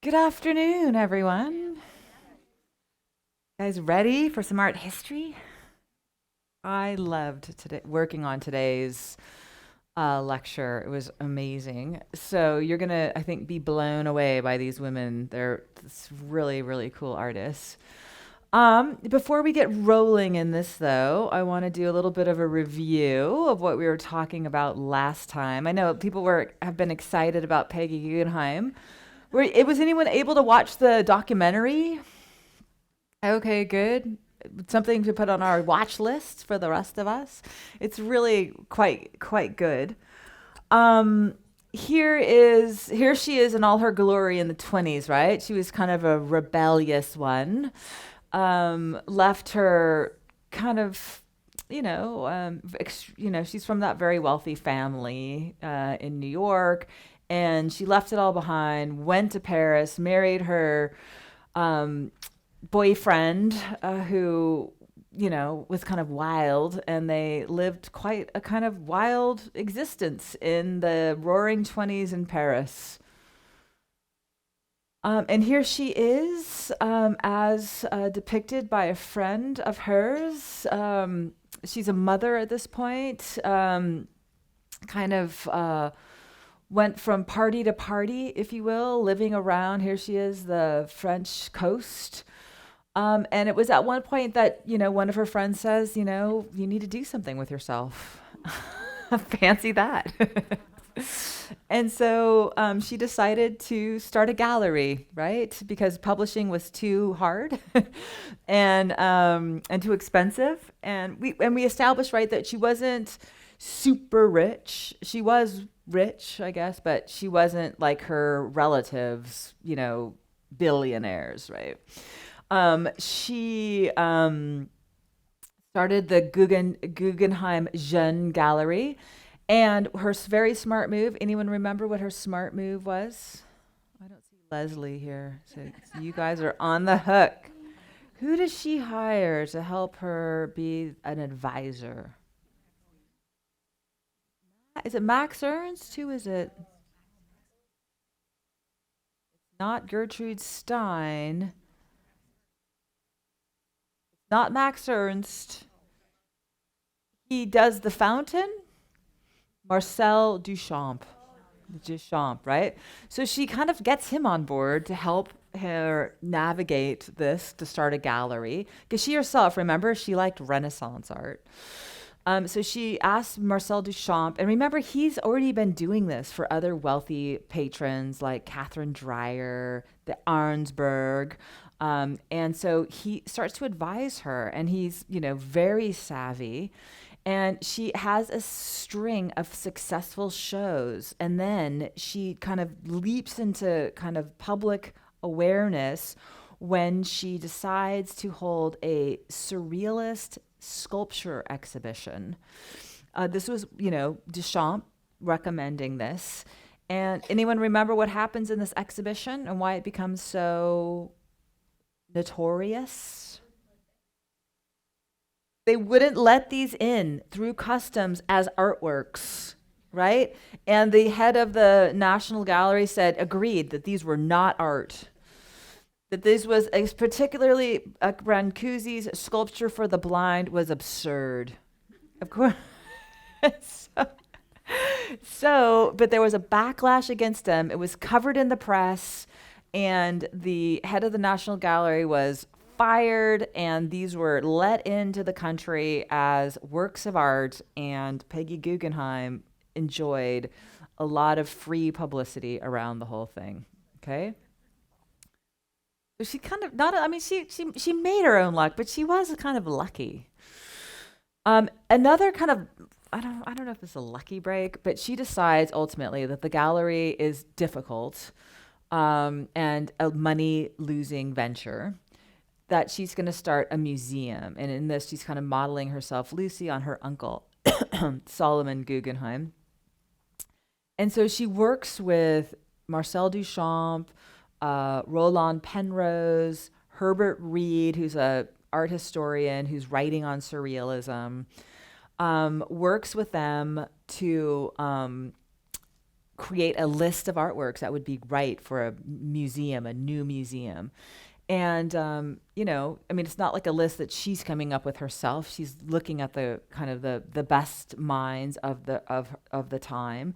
Good afternoon, everyone. Guys, ready for some art history? I loved today working on today's lecture. It was amazing. So you're gonna, I think, be blown away by these women. They're really, really cool artists. Before we get rolling in this, though, I want to do a little bit of a review of what we were talking about last time. I know people have been excited about Peggy Guggenheim. Was anyone able to watch the documentary? Okay, good. Something to put on our watch list for the rest of us. It's really quite good. Um, here she is in all her glory in the 20s, right? She was kind of a rebellious one. Left her kind of, she's from that very wealthy family in New York, and she left it all behind, went to Paris, married her um, boyfriend who was kind of wild, and they lived quite a kind of wild existence in the roaring 20s in Paris. And here she is, as depicted by a friend of hers. She's a mother at this point, kind of went from party to party, if you will, living around. Here she is, the French coast. And it was at one point that, one of her friends says, you need to do something with yourself. Fancy that. And so she decided to start a gallery, right? Because publishing was too hard and too expensive. And we established, right, that she wasn't super rich. She was rich, I guess, but she wasn't like her relatives, billionaires, right? She started the Guggenheim Jeune Gallery. And her very smart move, anyone remember what her smart move was? I don't see Leslie here. So you guys are on the hook. Who does she hire to help her be an advisor? Is it Max Ernst? Who is it? Not Gertrude Stein. Not Max Ernst. He does the fountain. Marcel Duchamp. Duchamp, right? So she kind of gets him on board to help her navigate this to start a gallery. Because she herself, remember, she liked Renaissance art. So she asked Marcel Duchamp, and remember, he's already been doing this for other wealthy patrons like Catherine Dreyer, the Arnsberg. And so he starts to advise her, and he's, very savvy. And she has a string of successful shows. And then she kind of leaps into kind of public awareness when she decides to hold a surrealist sculpture exhibition. This was, Duchamp recommending this. And anyone remember what happens in this exhibition and why it becomes so notorious? They wouldn't let these in through customs as artworks, right? And the head of the National Gallery said, agreed that these were not art. That this was particularly Brancusi's sculpture for the blind was absurd. Of course. so, but there was a backlash against him. It was covered in the press, and the head of the National Gallery was fired, and these were let into the country as works of art, and Peggy Guggenheim enjoyed a lot of free publicity around the whole thing. Okay? So she kind of not I mean she made her own luck, but she was kind of lucky. Another kind of I don't know if this is a lucky break, but she decides ultimately that the gallery is difficult and a money losing venture, that she's going to start a museum. And in this, she's kind of modeling herself loosely on her uncle, Solomon Guggenheim. And so she works with Marcel Duchamp, Roland Penrose, Herbert Reed, who's a art historian who's writing on surrealism, works with them to create a list of artworks that would be right for a museum, a new museum. And I mean, it's not like a list that she's coming up with herself. She's looking at the kind of the best minds of the time,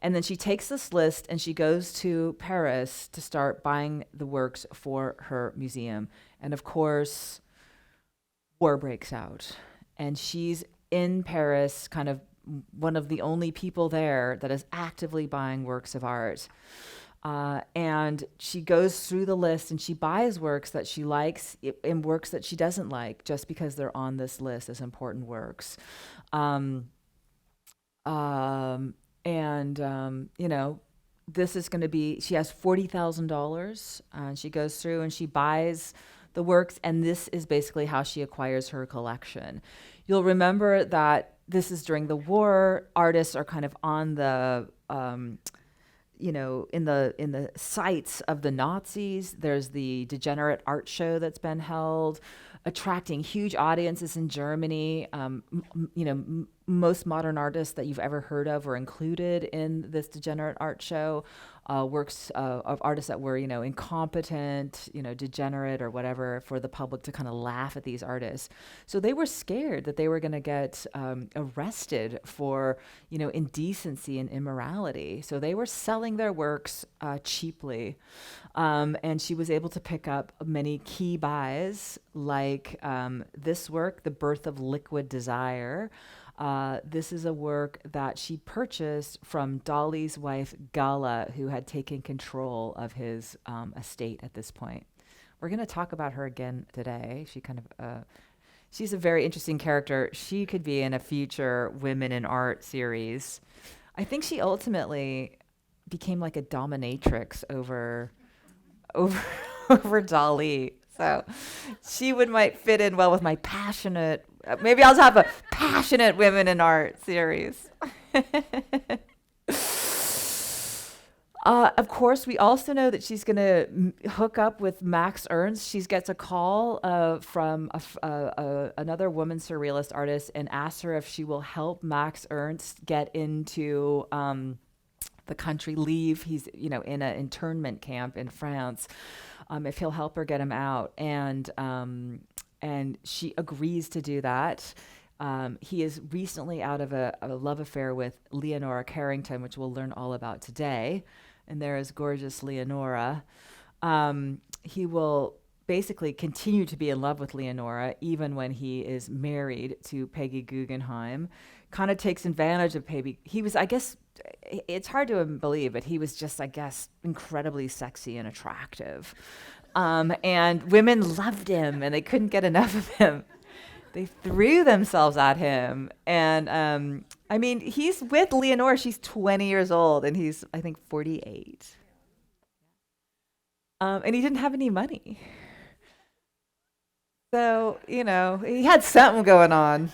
and then she takes this list and she goes to Paris to start buying the works for her museum. And of course, war breaks out, and she's in Paris, kind of one of the only people there that is actively buying works of art. And she goes through the list and she buys works that she likes and works that she doesn't like just because they're on this list as important works. Um, um, and this is going to be, she has $40,000, and she goes through and she buys the works, and this is basically how she acquires her collection. You'll remember that this is during the war. Artists are kind of on the in the sights of the Nazis. There's the degenerate art show that's been held, attracting huge audiences in Germany. Most modern artists that you've ever heard of were included in this degenerate art show. Works of artists that were, incompetent, degenerate or whatever, for the public to kind of laugh at these artists. So they were scared that they were going to get arrested for, indecency and immorality. So they were selling their works cheaply. And she was able to pick up many key buys, like this work, The Birth of Liquid Desire. This is a work that she purchased from Dali's wife, Gala, who had taken control of his estate at this point. We're going to talk about her again today. She's a very interesting character. She could be in a future Women in Art series. I think she ultimately became like a dominatrix over over Dali. So she might fit in well with my passionate. Maybe I'll have a passionate Women in Art series. Of course, we also know that she's going to hook up with Max Ernst. She gets a call from another woman surrealist artist and asks her if she will help Max Ernst get into the country, leave. He's in an internment camp in France. If he'll help her get him out, and she agrees to do that. He is recently out of a love affair with Leonora Carrington, which we'll learn all about today. And there is gorgeous Leonora. He will basically continue to be in love with Leonora even when he is married to Peggy Guggenheim. Kind of takes advantage of Peggy. He was, I guess, it's hard to believe, but he was just, I guess, incredibly sexy and attractive. And women loved him and they couldn't get enough of him. They threw themselves at him. And I mean, he's with Leonora. She's 20 years old and he's, I think, 48. And he didn't have any money. So, he had something going on.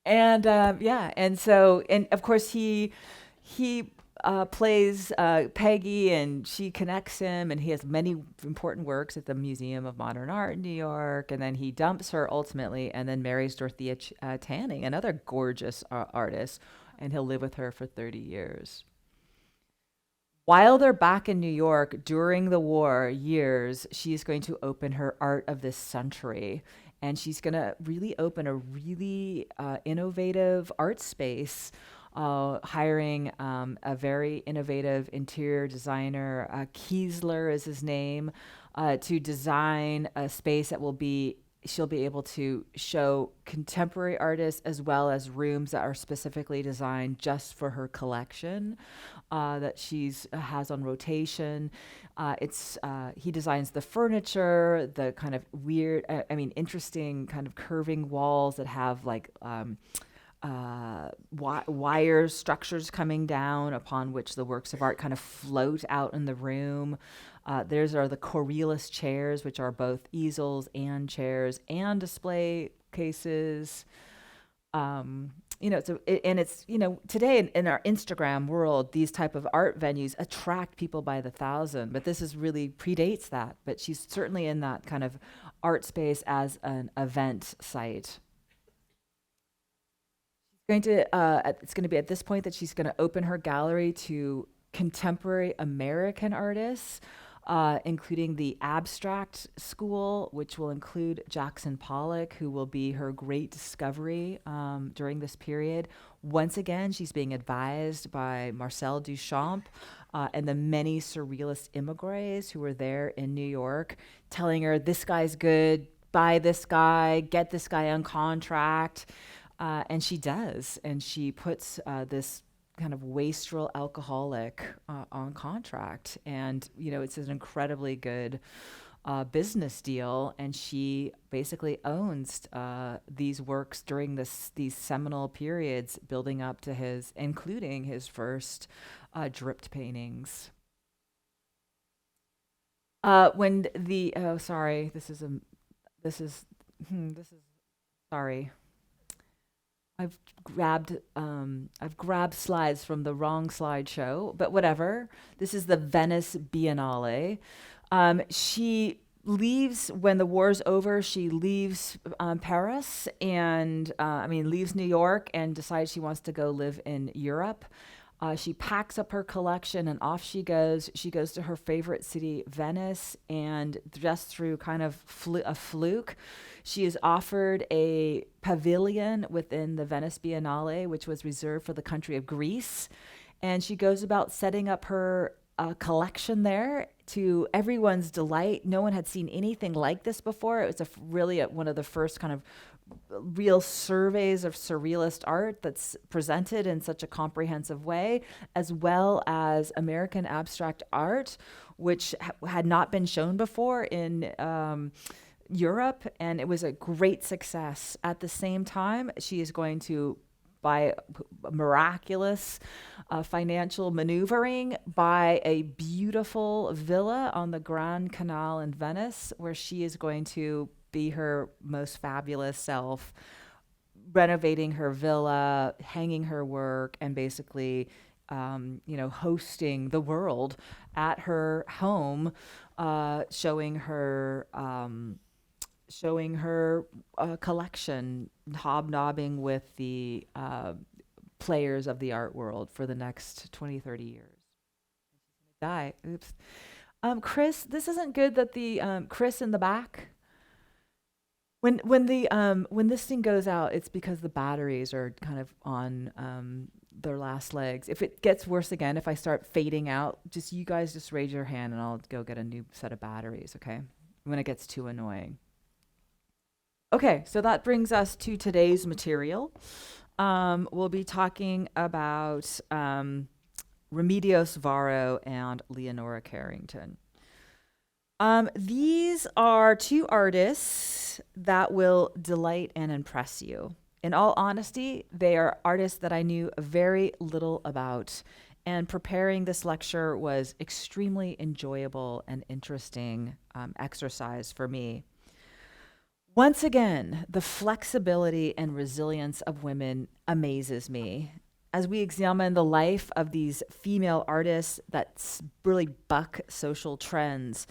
And and of course he plays Peggy, and she connects him, and he has many important works at the Museum of Modern Art in New York. And then he dumps her ultimately, and then marries Dorothea Tanning, another gorgeous artist, and he'll live with her for 30 years. While they're back in New York during the war years, she's going to open her Art of this Century. And she's going to really open a really innovative art space, hiring a very innovative interior designer. Kiesler is his name, to design a space that she'll be able to show contemporary artists as well as rooms that are specifically designed just for her collection, that she's has on rotation. He designs the furniture, the kind of weird, interesting kind of curving walls that have like wire structures coming down upon which the works of art kind of float out in the room. There's the Coriolis chairs, which are both easels and chairs and display cases. Today in our Instagram world, these type of art venues attract people by the thousand, but this is really predates that. But she's certainly in that kind of art space as an event site. It's going to be at this point that she's going to open her gallery to contemporary American artists, including the abstract school, which will include Jackson Pollock, who will be her great discovery during this period. Once again, she's being advised by Marcel Duchamp and the many surrealist immigrants who were there in New York, telling her, this guy's good, buy this guy, get this guy on contract. And she does. And she puts this kind of wastrel alcoholic on contract. And, it's an incredibly good business deal. And she basically owns these works during these seminal periods, building up to including his first dripped paintings. When the, oh, sorry, this is, sorry. I've grabbed slides from the wrong slideshow, but whatever. This is the Venice Biennale. She leaves when the war's over. She leaves Paris and leaves New York and decides she wants to go live in Europe. She packs up her collection and off she goes. She goes to her favorite city, Venice, and just through kind of a fluke, she is offered a pavilion within the Venice Biennale, which was reserved for the country of Greece. And she goes about setting up her collection there to everyone's delight. No one had seen anything like this before. It was really one of the first kind of real surveys of surrealist art that's presented in such a comprehensive way, as well as American abstract art, which had not been shown before in Europe, and it was a great success. At the same time, she is going to, by miraculous financial maneuvering, buy a beautiful villa on the Grand Canal in Venice, where she is going to be her most fabulous self, renovating her villa, hanging her work, and basically, hosting the world at her home, showing her collection, hobnobbing with the players of the art world for the next 20, 30 years. Die. Oops. Chris, this isn't good that the Chris in the back. When this thing goes out, it's because the batteries are kind of on their last legs. If it gets worse again, if I start fading out, you guys just raise your hand and I'll go get a new set of batteries, okay? When it gets too annoying. Okay, so that brings us to today's material. We'll be talking about Remedios Varo and Leonora Carrington. These are two artists that will delight and impress you. In all honesty, they are artists that I knew very little about, and preparing this lecture was extremely enjoyable and interesting exercise for me. Once again, the flexibility and resilience of women amazes me. As we examine the life of these female artists that really buck social trends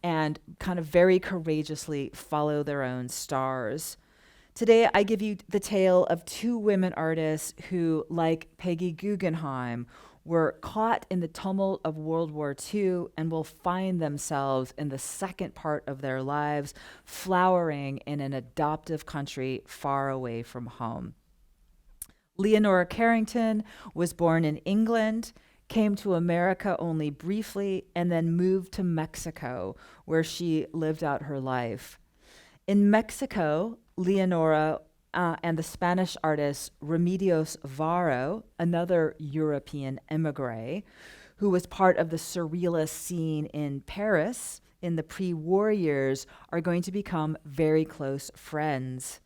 and kind of very courageously follow their own stars. Today, I give you the tale of two women artists who, like Peggy Guggenheim, were caught in the tumult of World War II and will find themselves in the second part of their lives flowering in an adoptive country far away from home. Leonora Carrington was born in England, came to America only briefly, and then moved to Mexico, where she lived out her life. In Mexico, Leonora and the Spanish artist Remedios Varo, another European emigre, who was part of the surrealist scene in Paris in the pre-war years, are going to become very close friends.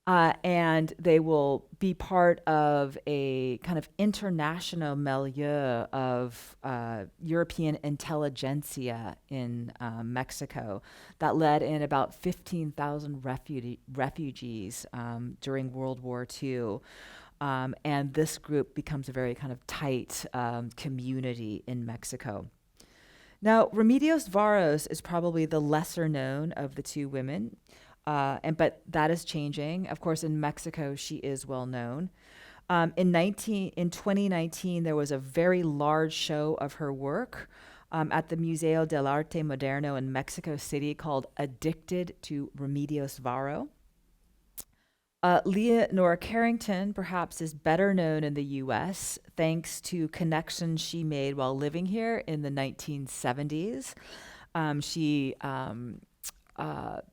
And they will be part of a kind of international milieu of European intelligentsia in Mexico that led in about 15,000 refugees during World War II. And this group becomes a very kind of tight community in Mexico. Now, Remedios Varos is probably the lesser known of the two women. But that is changing. Of course, in Mexico, she is well known. In 2019, there was a very large show of her work at the Museo del Arte Moderno in Mexico City called Addicted to Remedios Varo. Leonora Carrington perhaps is better known in the US thanks to connections she made while living here in the 1970s. She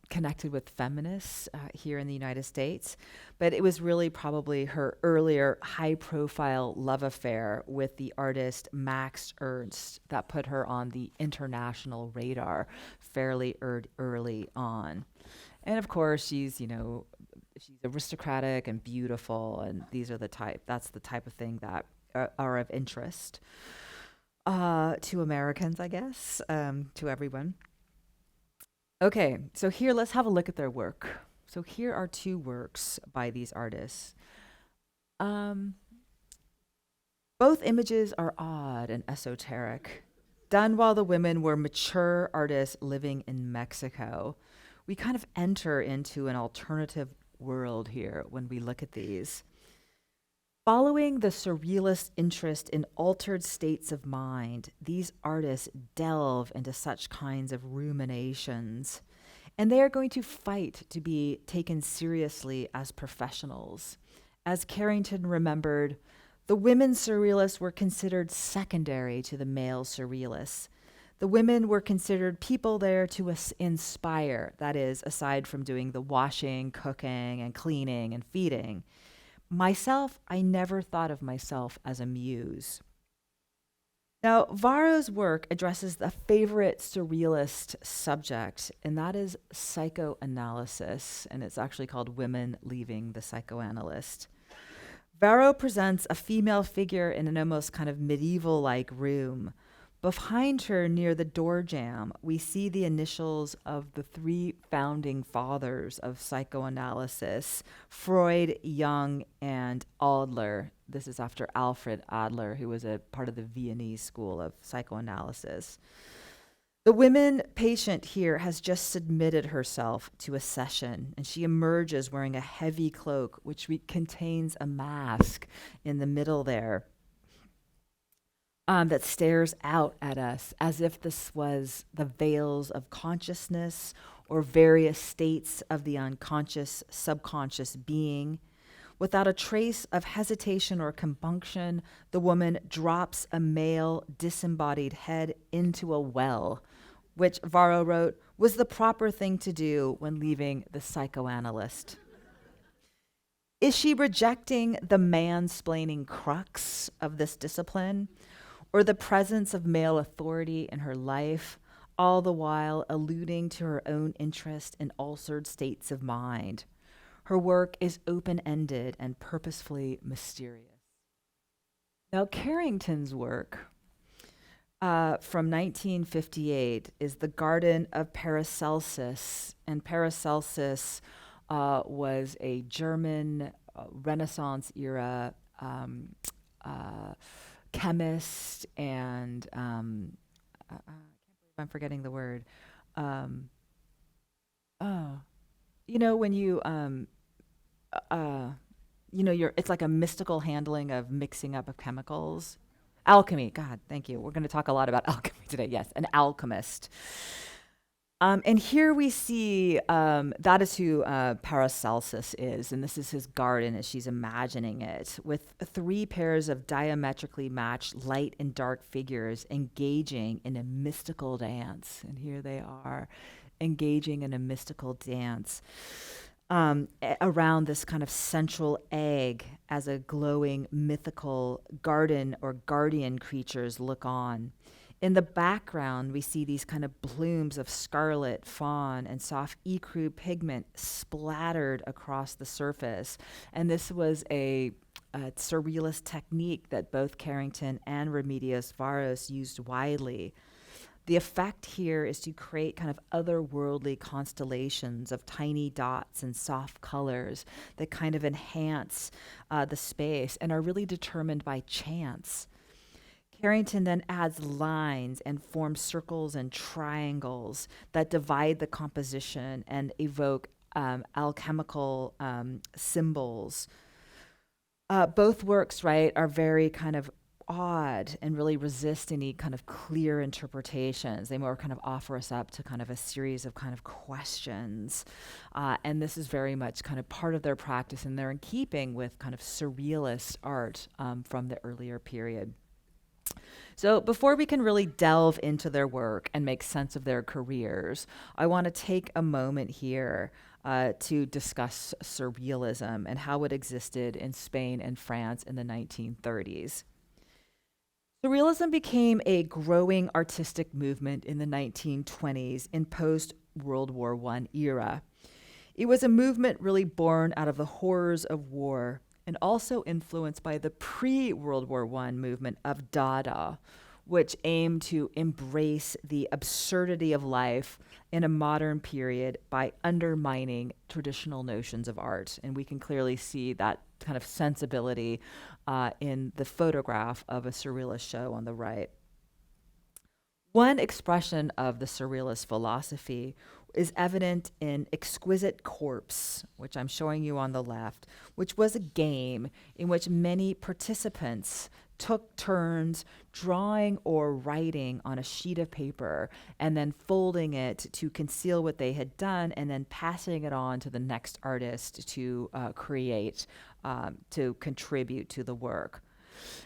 connected with feminists here in the United States, but it was really probably her earlier high profile love affair with the artist Max Ernst that put her on the international radar fairly early on. And of course, she's aristocratic and beautiful, and that's the type of thing that are of interest to Americans, I guess, to everyone. Okay, so here let's have a look at their work. So here are two works by these artists. Um, Both images are odd and esoteric, done while the women were mature artists living in Mexico. We kind of enter into an alternative world here when we look at these. Following the surrealist interest in altered states of mind, these artists delve into such kinds of ruminations, and they are going to fight to be taken seriously as professionals. As Carrington remembered, the women surrealists were considered secondary to the male surrealists. The women were considered people there to inspire, that is, aside from doing the washing, cooking, and cleaning and feeding. Myself, I never thought of myself as a muse. Now, Varro's work addresses a favorite surrealist subject, and that is psychoanalysis, and it's actually called Women Leaving the Psychoanalyst. Varro presents a female figure in an almost kind of medieval like room. Behind her, near the door jamb, we see the initials of the three founding fathers of psychoanalysis: Freud, Jung, and Adler. This is after Alfred Adler, who was a part of the Viennese school of psychoanalysis. The women patient here has just submitted herself to a session, and she emerges wearing a heavy cloak, which contains a mask in the middle there. That stares out at us as if this was the veils of consciousness or various states of the unconscious, subconscious being. Without a trace of hesitation or compunction, the woman drops a male disembodied head into a well, which Varro wrote was the proper thing to do when leaving the psychoanalyst. Is she rejecting the mansplaining crux of this discipline, or the presence of male authority in her life, all the while alluding to her own interest in altered states of mind? Her work is open-ended and purposefully mysterious. Now, Carrington's work from 1958 is The Garden of Paracelsus, and Paracelsus was a German Renaissance era chemist and I can't believe I'm forgetting the word. Um, oh, when uh, it's like a mystical handling of mixing up of chemicals. Alchemy. God, thank you. We're going to talk a lot about alchemy today. Yes, an alchemist. And here we see that is who Paracelsus is, and this is his garden as she's imagining it, with three pairs of diametrically matched light and dark figures engaging in a mystical dance. And here they are, engaging in a mystical dance around this kind of central egg as a glowing mythical garden or guardian creatures look on. In the background, we see these kind of blooms of scarlet, fawn, and soft ecru pigment splattered across the surface. And this was a surrealist technique that both Carrington and Remedios Varos used widely. The effect here is to create kind of otherworldly constellations of tiny dots and soft colors that kind of enhance the space and are really determined by chance. Carrington then adds lines and forms circles and triangles that divide the composition and evoke alchemical symbols. Both works, right, are very kind of odd and really resist any kind of clear interpretations. They more kind of offer us up to kind of a series of kind of questions. And this is very much kind of part of their practice, and they're in keeping with kind of surrealist art from the earlier period. So, before we can really delve into their work and make sense of their careers, I want to take a moment here to discuss surrealism and how it existed in Spain and France in the 1930s. Surrealism became a growing artistic movement in the 1920s in post World War I era. It was a movement really born out of the horrors of war and also influenced by the pre World War I movement of Dada, which aimed to embrace the absurdity of life in a modern period by undermining traditional notions of art. And we can clearly see that kind of sensibility in the photograph of a surrealist show on the right. One expression of the surrealist philosophy is evident in Exquisite Corpse, which I'm showing you on the left, which was a game in which many participants took turns drawing or writing on a sheet of paper and then folding it to conceal what they had done and then passing it on to the next artist to create, to contribute to the work.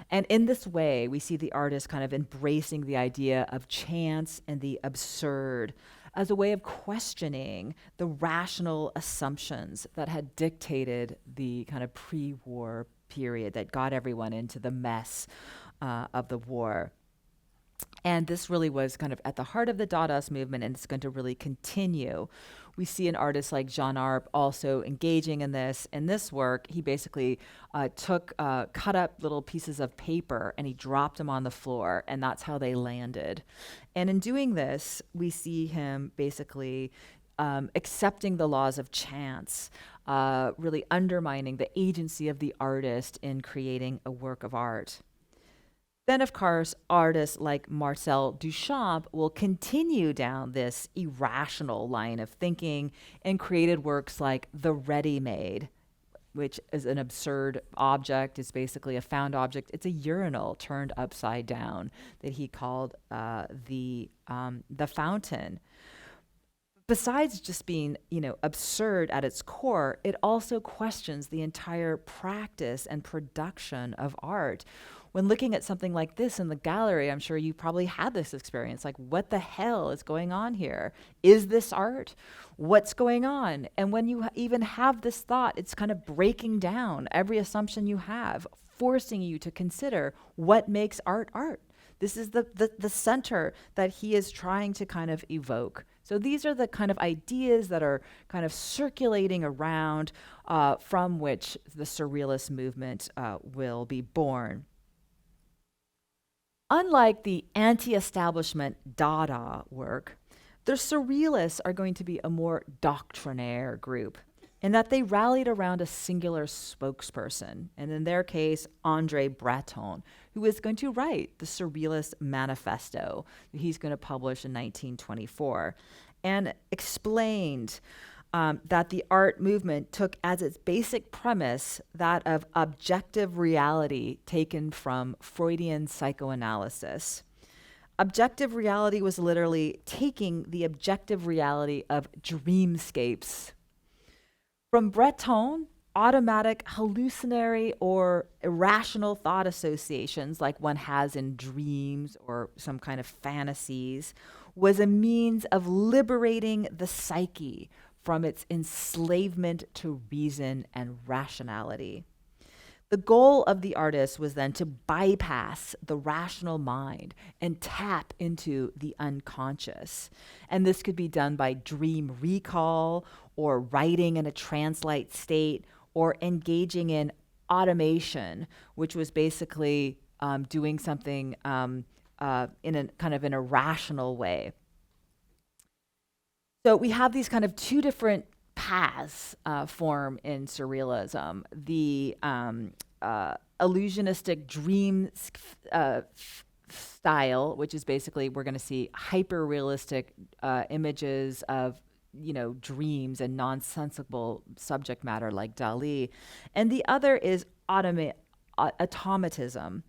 And in this way, we see the artist kind of embracing the idea of chance and the absurd as a way of questioning the rational assumptions that had dictated the kind of pre war period that got everyone into the mess of the war. And this really was kind of at the heart of the Dadaist movement, and it's going to really continue. We see an artist like Jean Arp also engaging in this. In this work, he basically cut up little pieces of paper and he dropped them on the floor, and that's how they landed. And in doing this, we see him basically accepting the laws of chance, really undermining the agency of the artist in creating a work of art. Then, of course, artists like Marcel Duchamp will continue down this irrational line of thinking and created works like The Ready Made, which is an absurd object. It's basically a found object. It's a urinal turned upside down that he called the fountain. Besides just being, absurd at its core, it also questions the entire practice and production of art. When looking at something like this in the gallery, I'm sure you probably had this experience. Like, what the hell is going on here? Is this art? What's going on? And when you even have this thought, it's kind of breaking down every assumption you have, forcing you to consider what makes art art. This is the center that he is trying to kind of evoke. So these are the kind of ideas that are kind of circulating around from which the surrealist movement will be born. Unlike the anti-establishment Dada work, the surrealists are going to be a more doctrinaire group in that they rallied around a singular spokesperson, and in their case, André Breton, who is going to write the Surrealist Manifesto that he's going to publish in 1924, and explained that the art movement took as its basic premise that of objective reality taken from Freudian psychoanalysis. Objective reality was literally taking the objective reality of dreamscapes. From Breton, automatic hallucinatory or irrational thought associations like one has in dreams or some kind of fantasies was a means of liberating the psyche from its enslavement to reason and rationality. The goal of the artist was then to bypass the rational mind and tap into the unconscious. And this could be done by dream recall or writing in a trance-like state or engaging in automation, which was basically doing something in a kind of in a rational way. So we have these kind of two different paths form in surrealism. The illusionistic dream style, which is basically we're going to see hyper-realistic images of dreams and nonsensical subject matter like Dali. And the other is automatism.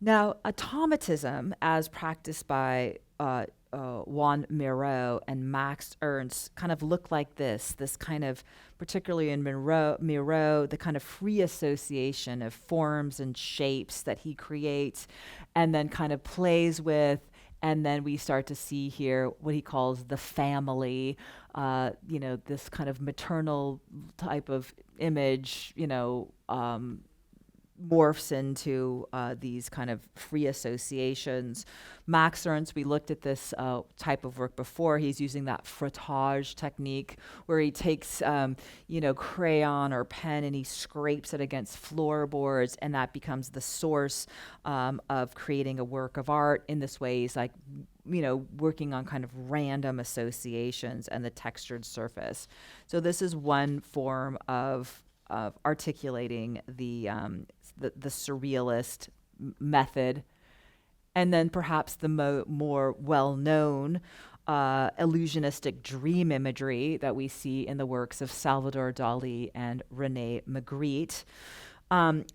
Now, automatism, as practiced by Juan Miro and Max Ernst, kind of look like this kind of, particularly in Miro, the kind of free association of forms and shapes that he creates and then kind of plays with. And then we start to see here what he calls the family, this kind of maternal type of image, morphs into these kind of free associations. Max Ernst, we looked at this type of work before. He's using that frottage technique where he takes, crayon or pen and he scrapes it against floorboards, and that becomes the source of creating a work of art. In this way, he's like, working on kind of random associations and the textured surface. So this is one form of articulating the surrealist method. And then perhaps the more well-known illusionistic dream imagery that we see in the works of Salvador Dali and Rene Magritte.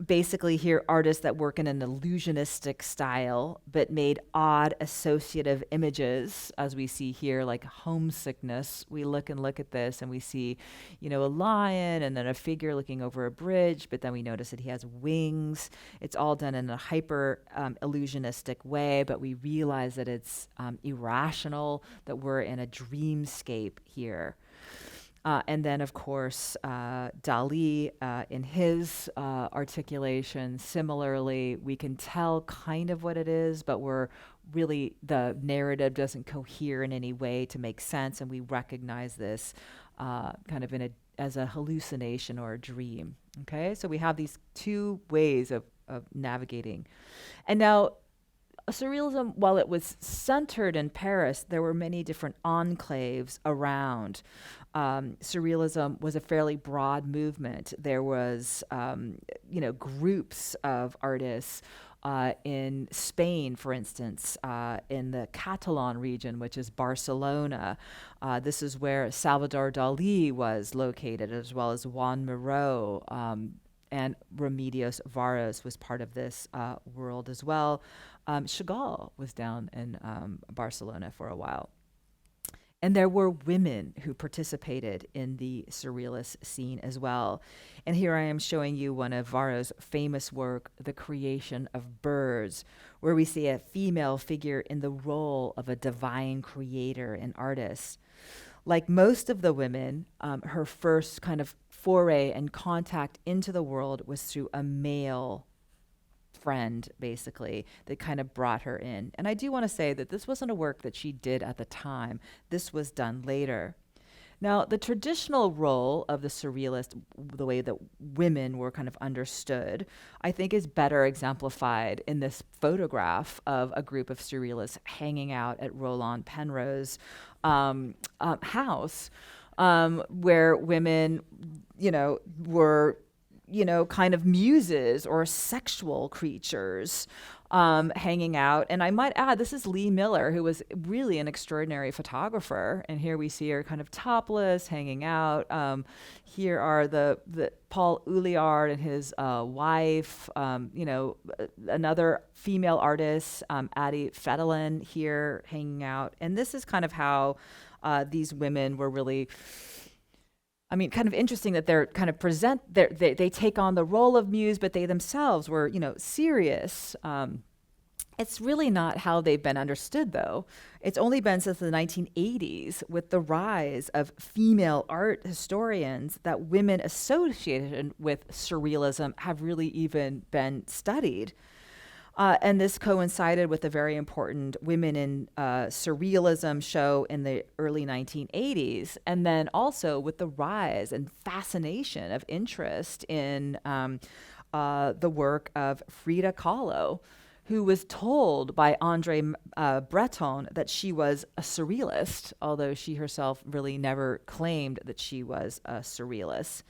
Basically here, artists that work in an illusionistic style, but made odd associative images, as we see here, like homesickness. We look at this and we see, a lion and then a figure looking over a bridge, but then we notice that he has wings. It's all done in a hyper illusionistic way, but we realize that it's irrational, that we're in a dreamscape here. And then, of course, Dali, in his articulation, similarly, we can tell kind of what it is, but the narrative doesn't cohere in any way to make sense, and we recognize this kind of as a hallucination or a dream. Okay, so we have these two ways of navigating. And now, Surrealism, while it was centered in Paris, there were many different enclaves around. Surrealism was a fairly broad movement. There was, groups of artists in Spain, for instance, in the Catalan region, which is Barcelona. This is where Salvador Dali was located, as well as Juan Miró. And Remedios Varos was part of this world as well. Chagall was down in Barcelona for a while. And there were women who participated in the surrealist scene as well. And here I am showing you one of Varro's famous work, The Creation of Birds, where we see a female figure in the role of a divine creator and artist. Like most of the women, her first kind of foray and contact into the world was through a male friend, basically, that kind of brought her in. And I do want to say that this wasn't a work that she did at the time. This was done later. Now, the traditional role of the surrealist, the way that women were kind of understood, I think is better exemplified in this photograph of a group of surrealists hanging out at Roland Penrose's house, where women, were kind of muses or sexual creatures hanging out. And I might add, this is Lee Miller, who was really an extraordinary photographer. And here we see her kind of topless, hanging out. Here are the Paul Ouliard and his wife, another female artist, Addie Fetterlin, here hanging out. And this is kind of how these women were really, kind of interesting that they're kind of they take on the role of muse, but they themselves were, serious. It's really not how they've been understood, though. It's only been since the 1980s, with the rise of female art historians, that women associated with surrealism have really even been studied. And this coincided with a very important Women in Surrealism show in the early 1980s, and then also with the rise and fascination of interest in the work of Frida Kahlo, who was told by Andre Breton that she was a surrealist, although she herself really never claimed that she was a surrealist.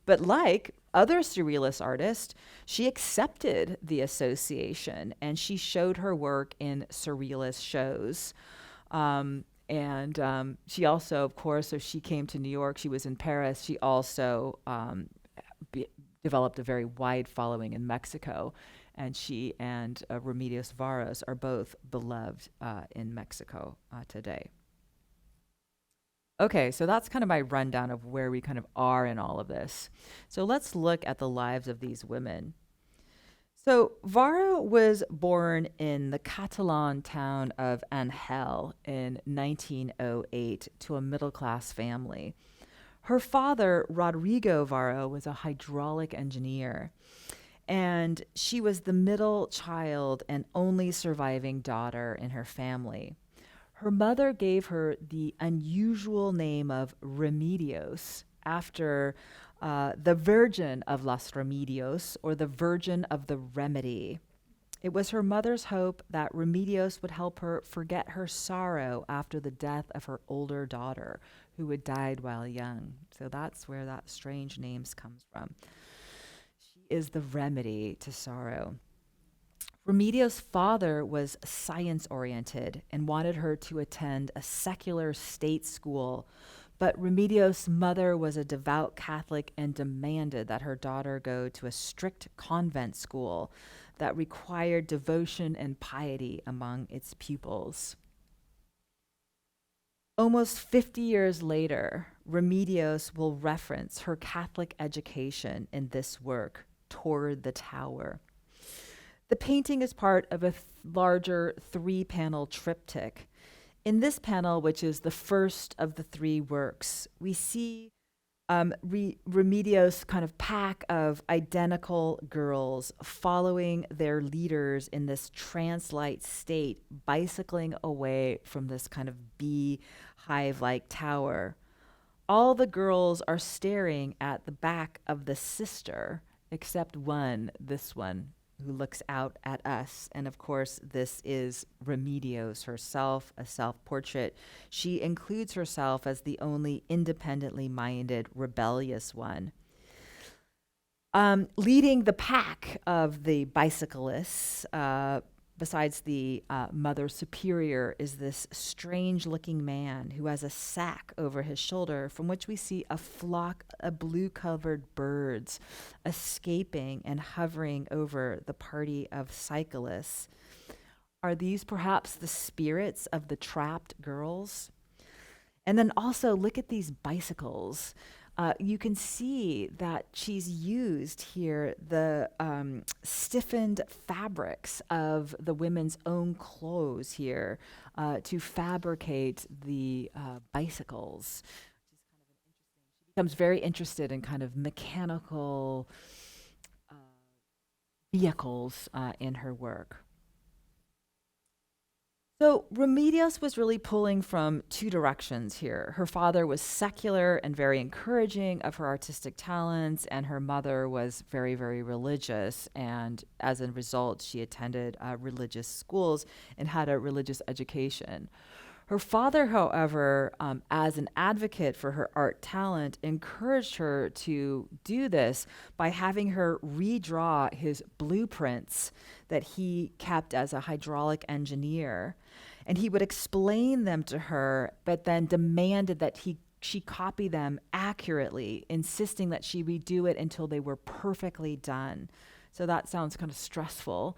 But like other surrealist artists, she accepted the association and she showed her work in surrealist shows. She also, of course, so she came to New York, she was in Paris, she also developed a very wide following in Mexico. And she and Remedios Varas are both beloved in Mexico today. Okay, so that's kind of my rundown of where we kind of are in all of this. So let's look at the lives of these women. So Vara was born in the Catalan town of Angel in 1908 to a middle class family. Her father, Rodrigo Vara, was a hydraulic engineer, and she was the middle child and only surviving daughter in her family. Her mother gave her the unusual name of Remedios after the Virgin of Las Remedios, or the Virgin of the Remedy. It was her mother's hope that Remedios would help her forget her sorrow after the death of her older daughter, who had died while young. So that's where that strange name comes from. She is the remedy to sorrow. Remedios' father was science oriented and wanted her to attend a secular state school, but Remedios' mother was a devout Catholic and demanded that her daughter go to a strict convent school that required devotion and piety among its pupils. Almost 50 years later, Remedios will reference her Catholic education in this work, Toward the Tower. The painting is part of a larger 3-panel triptych. In this panel, which is the first of the 3 works, we see Remedios' kind of pack of identical girls following their leaders in this trance-like state, bicycling away from this kind of beehive-like tower. All the girls are staring at the back of the sister, except one, this one, who looks out at us. And of course, this is Remedios herself, a self-portrait. She includes herself as the only independently minded, rebellious one. Leading the pack of the bicyclists, besides the Mother Superior, is this strange-looking man who has a sack over his shoulder from which we see a flock of blue-covered birds escaping and hovering over the party of cyclists. Are these perhaps the spirits of the trapped girls? And then also look at these bicycles. You can see that she's used here the stiffened fabrics of the women's own clothes here to fabricate the bicycles. She becomes very interested in kind of mechanical vehicles in her work. So Remedios was really pulling from 2 directions here. Her father was secular and very encouraging of her artistic talents, and her mother was very, very religious. And as a result, she attended religious schools and had a religious education. Her father, however, as an advocate for her art talent, encouraged her to do this by having her redraw his blueprints that he kept as a hydraulic engineer. And he would explain them to her, but then demanded that she copy them accurately, insisting that she redo it until they were perfectly done. So that sounds kind of stressful.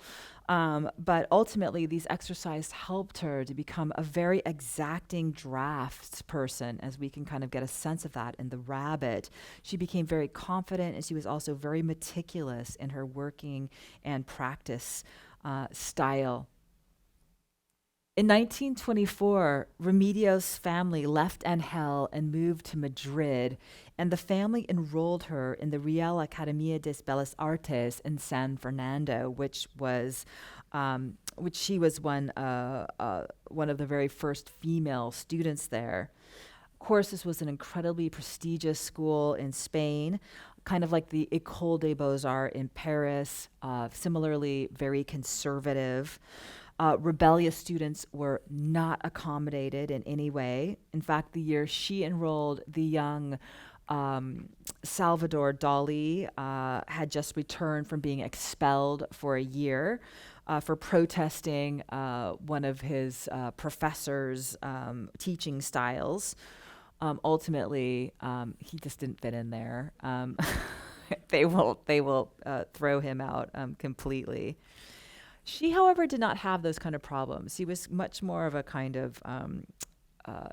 But ultimately, these exercises helped her to become a very exacting drafts person, as we can kind of get a sense of that in The Rabbit. She became very confident, and she was also very meticulous in her working and practice style. In 1924, Remedios' family left Angel and moved to Madrid, and the family enrolled her in the Real Academia de Bellas Artes in San Fernando, which she was one of the very first female students there. Of course, this was an incredibly prestigious school in Spain, kind of like the École des Beaux-Arts in Paris, similarly very conservative. Rebellious students were not accommodated in any way. In fact, the year she enrolled, the young Salvador Dali had just returned from being expelled for a year for protesting one of his professors' teaching styles. Ultimately, he just didn't fit in there. they will throw him out completely. She, however, did not have those kind of problems. She was much more of a kind of uh,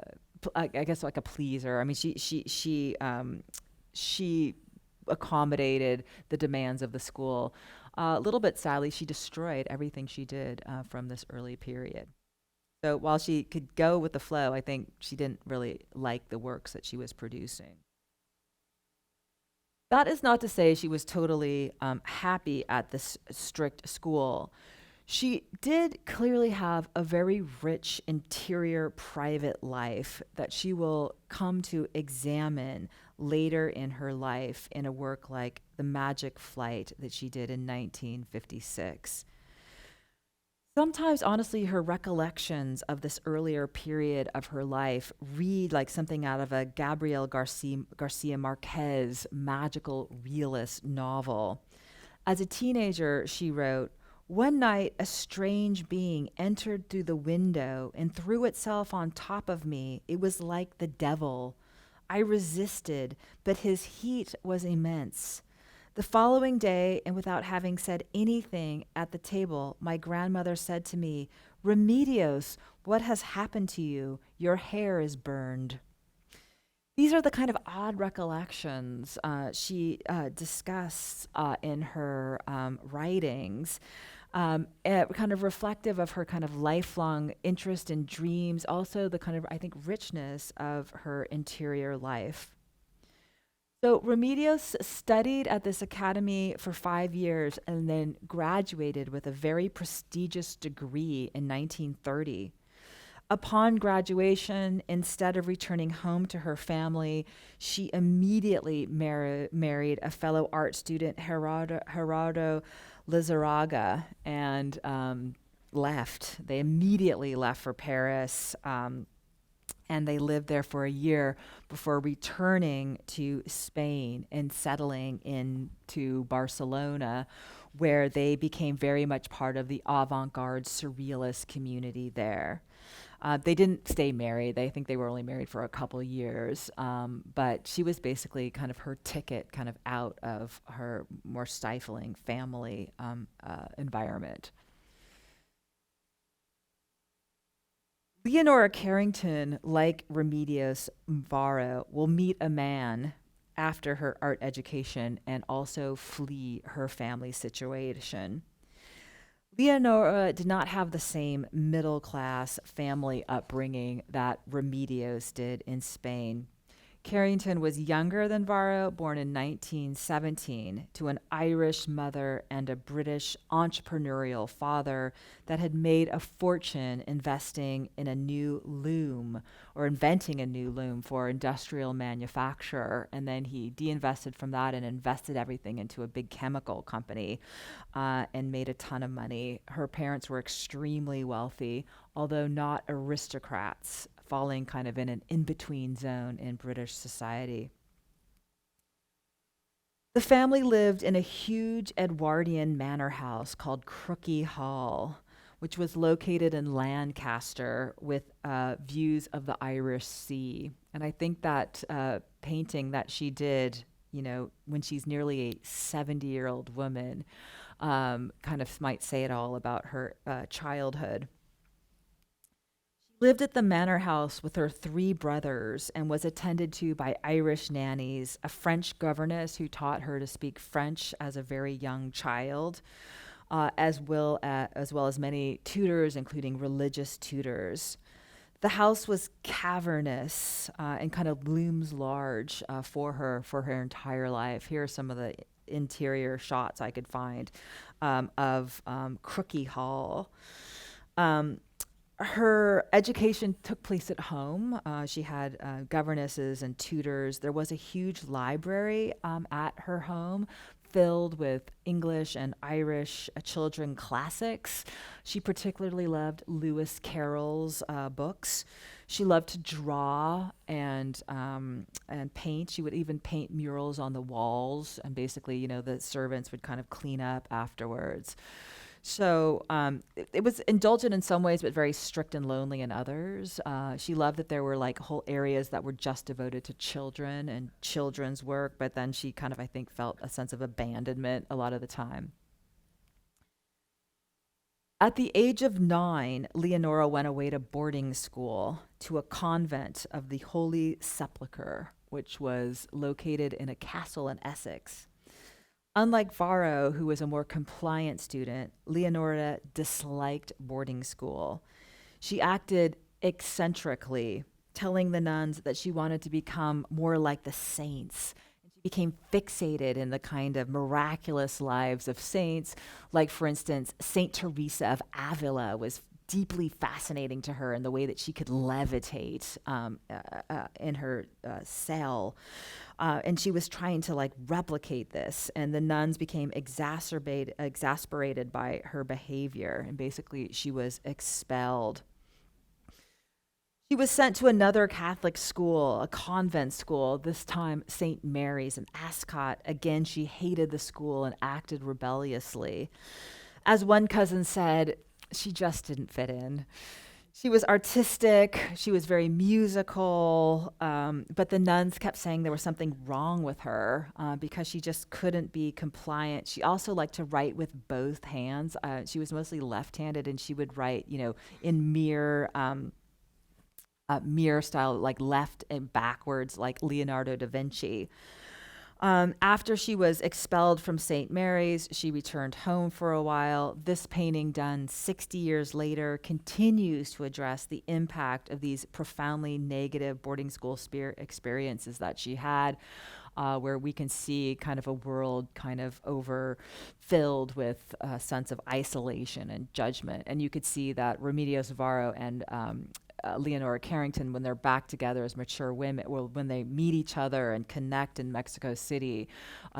I guess like a pleaser. I mean, she accommodated the demands of the school. A little bit sadly, she destroyed everything she did from this early period. So while she could go with the flow, I think she didn't really like the works that she was producing. That is not to say she was totally happy at this strict school. She did clearly have a very rich interior private life that she will come to examine later in her life in a work like The Magic Flight that she did in 1956. Sometimes, honestly, her recollections of this earlier period of her life read like something out of a Garcia Marquez magical realist novel. As a teenager, she wrote, "One night, a strange being entered through the window and threw itself on top of me. It was like the devil. I resisted, but his heat was immense. The following day, and without having said anything at the table, my grandmother said to me, 'Remedios, what has happened to you? Your hair is burned.'" These are the kind of odd recollections she discussed in her writings, kind of reflective of her kind of lifelong interest in dreams, also the kind of, I think, richness of her interior life. So Remedios studied at this academy for 5 years and then graduated with a very prestigious degree in 1930. Upon graduation, instead of returning home to her family, she immediately married a fellow art student, Gerardo Lizarraga, and left. They immediately left for Paris. And they lived there for a year before returning to Spain and settling into Barcelona, where they became very much part of the avant-garde surrealist community there. They didn't stay married. They think they were only married for a couple years, but she was basically kind of her ticket kind of out of her more stifling family environment. Leonora Carrington, like Remedios Varo, will meet a man after her art education and also flee her family situation. Leonora did not have the same middle class family upbringing that Remedios did in Spain. Carrington was younger than Varro, born in 1917, to an Irish mother and a British entrepreneurial father that had made a fortune investing in a new loom or inventing a new loom for industrial manufacture. And then he de-invested from that and invested everything into a big chemical company and made a ton of money. Her parents were extremely wealthy, although not aristocrats, falling kind of in an in-between zone in British society. The family lived in a huge Edwardian manor house called Crooky Hall, which was located in Lancaster with views of the Irish Sea. And I think that painting that she did, when she's nearly a 70-year-old woman, kind of might say it all about her childhood. Lived at the manor house with her three brothers and was attended to by Irish nannies, a French governess who taught her to speak French as a very young child, as well as many tutors, including religious tutors. The house was cavernous and kind of looms large for her entire life. Here are some of the interior shots I could find of Crooky Hall. Her education took place at home. She had governesses and tutors. There was a huge library at her home filled with English and Irish children classics. She particularly loved Lewis Carroll's books. She loved to draw and paint. She would even paint murals on the walls, and basically, the servants would kind of clean up afterwards. So it was indulgent in some ways, but very strict and lonely in others. She loved that there were like whole areas that were just devoted to children and children's work, but then she kind of, I think, felt a sense of abandonment a lot of the time. At the age of 9, Leonora went away to boarding school to a convent of the Holy Sepulchre, which was located in a castle in Essex. Unlike Varro, who was a more compliant student, Leonora disliked boarding school. She acted eccentrically, telling the nuns that she wanted to become more like the saints. And she became fixated in the kind of miraculous lives of saints. Like, for instance, Saint Teresa of Avila was deeply fascinating to her in the way that she could levitate in her cell. And she was trying to like replicate this, and the nuns became exasperated by her behavior, and basically she was expelled. She was sent to another Catholic school, a convent school, this time St. Mary's in Ascot. Again, she hated the school and acted rebelliously. As one cousin said, she just didn't fit in. She was artistic, she was very musical, but the nuns kept saying there was something wrong with her because she just couldn't be compliant. She also liked to write with both hands. She was mostly left-handed, and she would write, in mirror style, like left and backwards, like Leonardo da Vinci. After she was expelled from St. Mary's, she returned home for a while. This painting, done 60 years later, continues to address the impact of these profoundly negative boarding school experiences that she had, where we can see kind of a world kind of overfilled with a sense of isolation and judgment. And you could see that Remedios Varo and Leonora Carrington, when they're back together as mature women, well, when they meet each other and connect in Mexico City,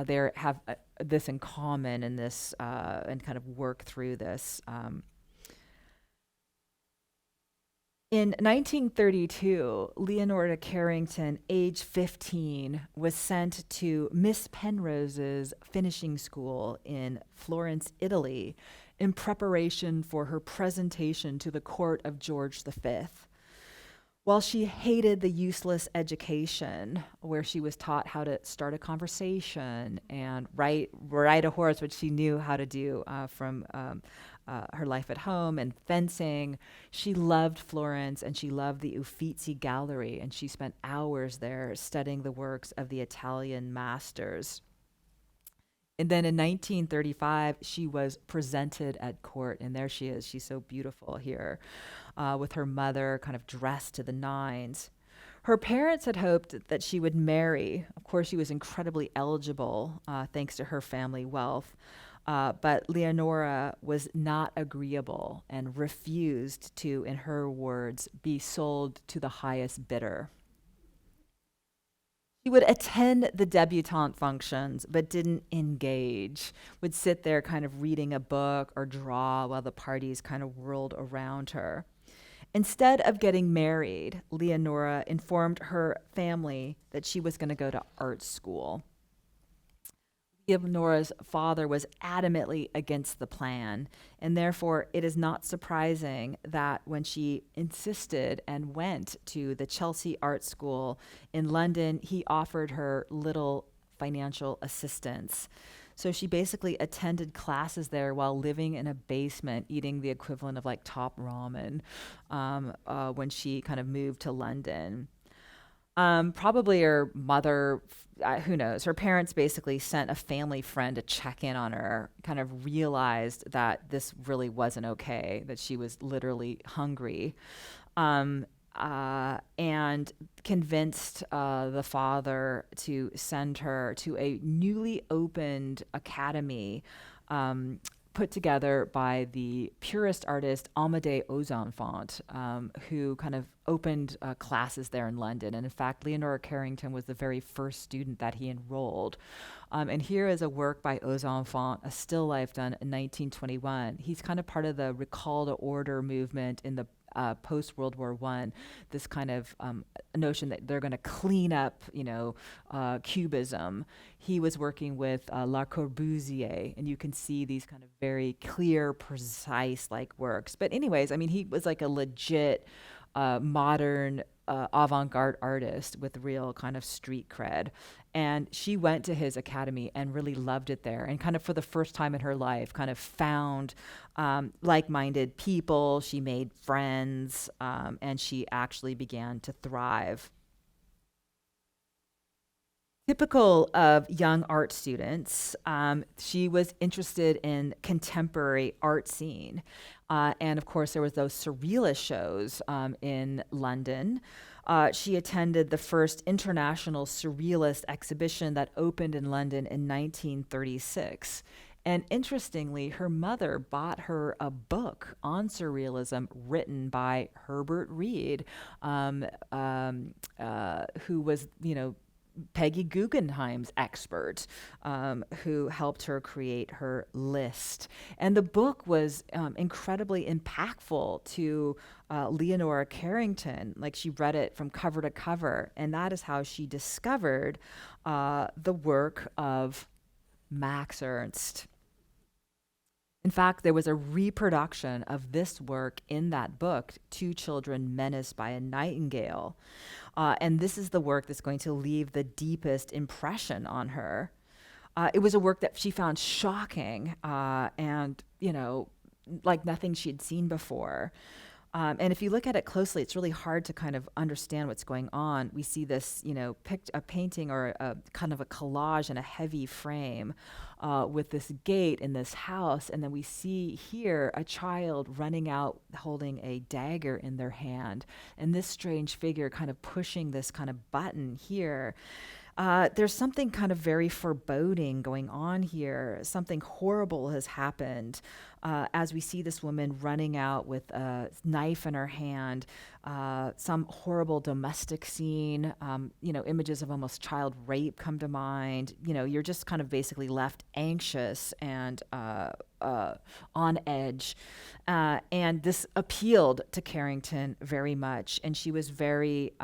they have this in common, and this and kind of work through this. In 1932, Leonora Carrington, age 15, was sent to Miss Penrose's finishing school in Florence, Italy, in preparation for her presentation to the court of George V. While she hated the useless education where she was taught how to start a conversation and ride a horse, which she knew how to do from her life at home, and fencing, she loved Florence, and she loved the Uffizi Gallery, and she spent hours there studying the works of the Italian masters. And then in 1935, she was presented at court, and there she is. She's so beautiful here, with her mother kind of dressed to the nines. Her parents had hoped that she would marry. Of course, she was incredibly eligible, thanks to her family wealth. But Leonora was not agreeable and refused to, in her words, be sold to the highest bidder. She would attend the debutante functions, but didn't engage, would sit there kind of reading a book or draw while the parties kind of whirled around her. Instead of getting married, Leonora informed her family that she was going to go to art school. Leonora's father was adamantly against the plan, and therefore it is not surprising that when she insisted and went to the Chelsea Art School in London, he offered her little financial assistance. So she basically attended classes there while living in a basement, eating the equivalent of like top ramen, when she kind of moved to London. Probably her mother, who knows? Her parents basically sent a family friend to check in on her, kind of realized that this really wasn't okay, that she was literally hungry, and convinced the father to send her to a newly opened academy, put together by the purist artist Amédée Ozenfant, who kind of opened classes there in London. And in fact, Leonora Carrington was the very first student that he enrolled. And here is a work by Ozenfant, a still life done in 1921. He's kind of part of the recall to order movement in the post World War One, this kind of notion that they're going to clean up, Cubism. He was working with Le Corbusier, and you can see these kind of very clear, precise like works. But anyways, I mean, he was like a legit modern avant-garde artist with real kind of street cred. And she went to his academy and really loved it there, and kind of for the first time in her life kind of found like-minded people. She made friends, and she actually began to thrive. Typical of young art students, she was interested in contemporary art scene. And of course, there was those surrealist shows in London. She attended the first international surrealist exhibition that opened in London in 1936. And interestingly, her mother bought her a book on surrealism written by Herbert Reed, who was, Peggy Guggenheim's expert, who helped her create her list. And the book was incredibly impactful to Leonora Carrington. Like, she read it from cover to cover, and that is how she discovered the work of Max Ernst. In fact, there was a reproduction of this work in that book, Two Children Menaced by a Nightingale. And this is the work that's going to leave the deepest impression on her. It was a work that she found shocking and, like nothing she had seen before. And if you look at it closely, it's really hard to kind of understand what's going on. We see this, a painting or a kind of a collage in a heavy frame with this gate in this house. And then we see here a child running out holding a dagger in their hand. And this strange figure kind of pushing this kind of button here. There's something kind of very foreboding going on here. Something horrible has happened as we see this woman running out with a knife in her hand, some horrible domestic scene, images of almost child rape come to mind. You're just kind of basically left anxious and on edge. And this appealed to Carrington very much, and she was very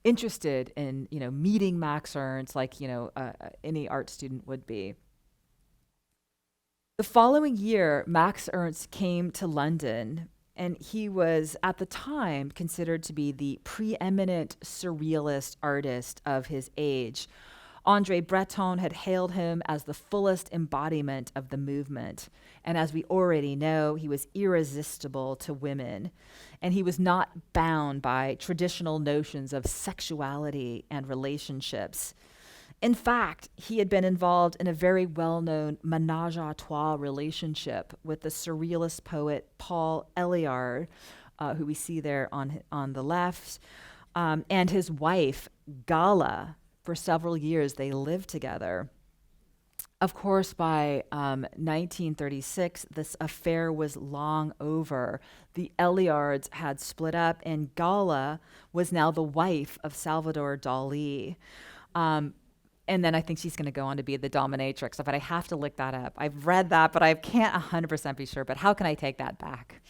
interested in, meeting Max Ernst like, any art student would be. The following year, Max Ernst came to London, and he was, at the time, considered to be the preeminent surrealist artist of his age. André Breton had hailed him as the fullest embodiment of the movement. And as we already know, he was irresistible to women. And he was not bound by traditional notions of sexuality and relationships. In fact, he had been involved in a very well-known menage a trois relationship with the surrealist poet Paul Eluard, who we see there on the left, and his wife, Gala. For several years, they lived together. Of course, by 1936, this affair was long over. The Eluards had split up, and Gala was now the wife of Salvador Dali. And then I think she's going to go on to be the dominatrix. But I have to look that up. I've read that, but I can't 100% be sure. But how can I take that back?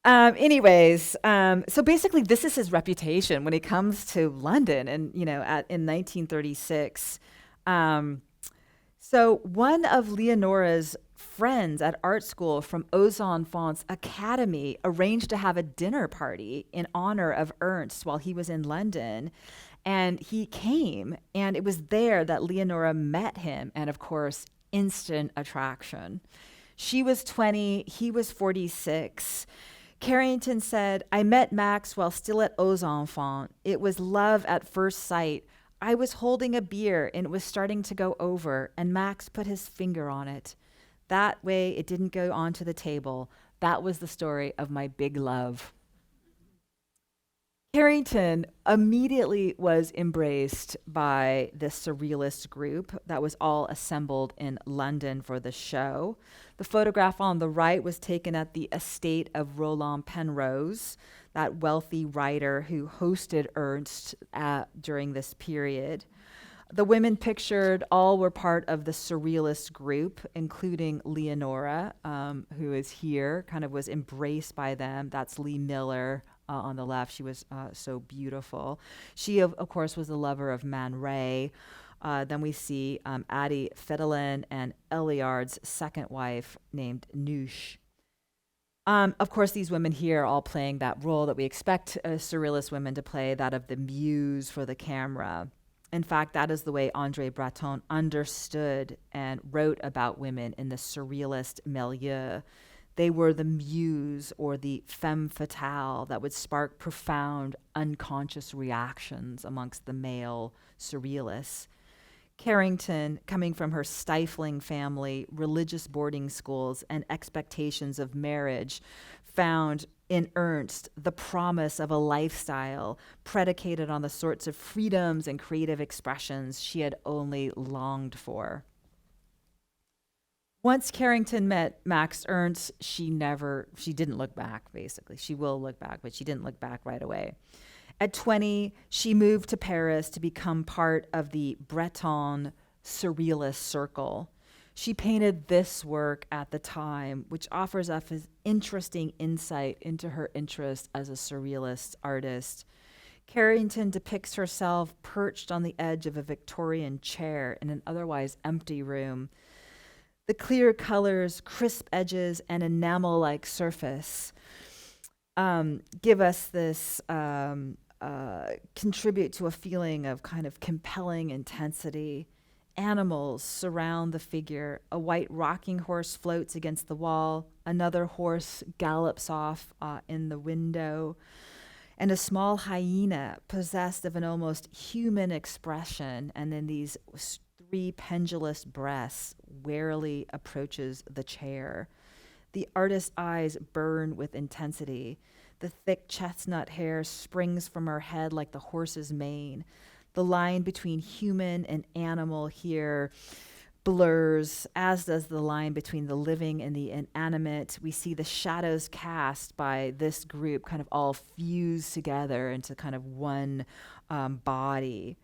So basically, this is his reputation when he comes to London, and in 1936. So one of Leonora's friends at art school from Aux Enfants Academy arranged to have a dinner party in honor of Ernst while he was in London. And he came, and it was there that Leonora met him, and of course, instant attraction. She was 20, he was 46. Carrington said, "I met Max while still at Aux Enfants. It was love at first sight. I was holding a beer, and it was starting to go over, and Max put his finger on it. That way, it didn't go onto the table. That was the story of my big love." Carrington immediately was embraced by this surrealist group that was all assembled in London for the show. The photograph on the right was taken at the estate of Roland Penrose, that wealthy writer who hosted Ernst during this period. The women pictured all were part of the Surrealist group, including Leonora, who is here, kind of was embraced by them. That's Lee Miller on the left. She was so beautiful. She, of course, was the lover of Man Ray. Then we see Addie Fidelin and Eliard's second wife named Noosh. Of course, these women here are all playing that role that we expect surrealist women to play, that of the muse for the camera. In fact, that is the way Andre Breton understood and wrote about women in the surrealist milieu. They were the muse or the femme fatale that would spark profound unconscious reactions amongst the male surrealists. Carrington, coming from her stifling family, religious boarding schools, and expectations of marriage, found in Ernst the promise of a lifestyle predicated on the sorts of freedoms and creative expressions she had only longed for. Once Carrington met Max Ernst, she didn't look back, basically. She will look back, but she didn't look back right away. At 20, she moved to Paris to become part of the Breton Surrealist Circle. She painted this work at the time, which offers us an interesting insight into her interest as a surrealist artist. Carrington depicts herself perched on the edge of a Victorian chair in an otherwise empty room. The clear colors, crisp edges, and enamel-like surface give us this contribute to a feeling of kind of compelling intensity. Animals surround the figure. A white rocking horse floats against the wall. Another horse gallops off in the window. And a small hyena, possessed of an almost human expression, and then these three pendulous breasts, warily approaches the chair. The artist's eyes burn with intensity. The thick chestnut hair springs from her head like the horse's mane. The line between human and animal here blurs, as does the line between the living and the inanimate. We see the shadows cast by this group kind of all fused together into kind of one body.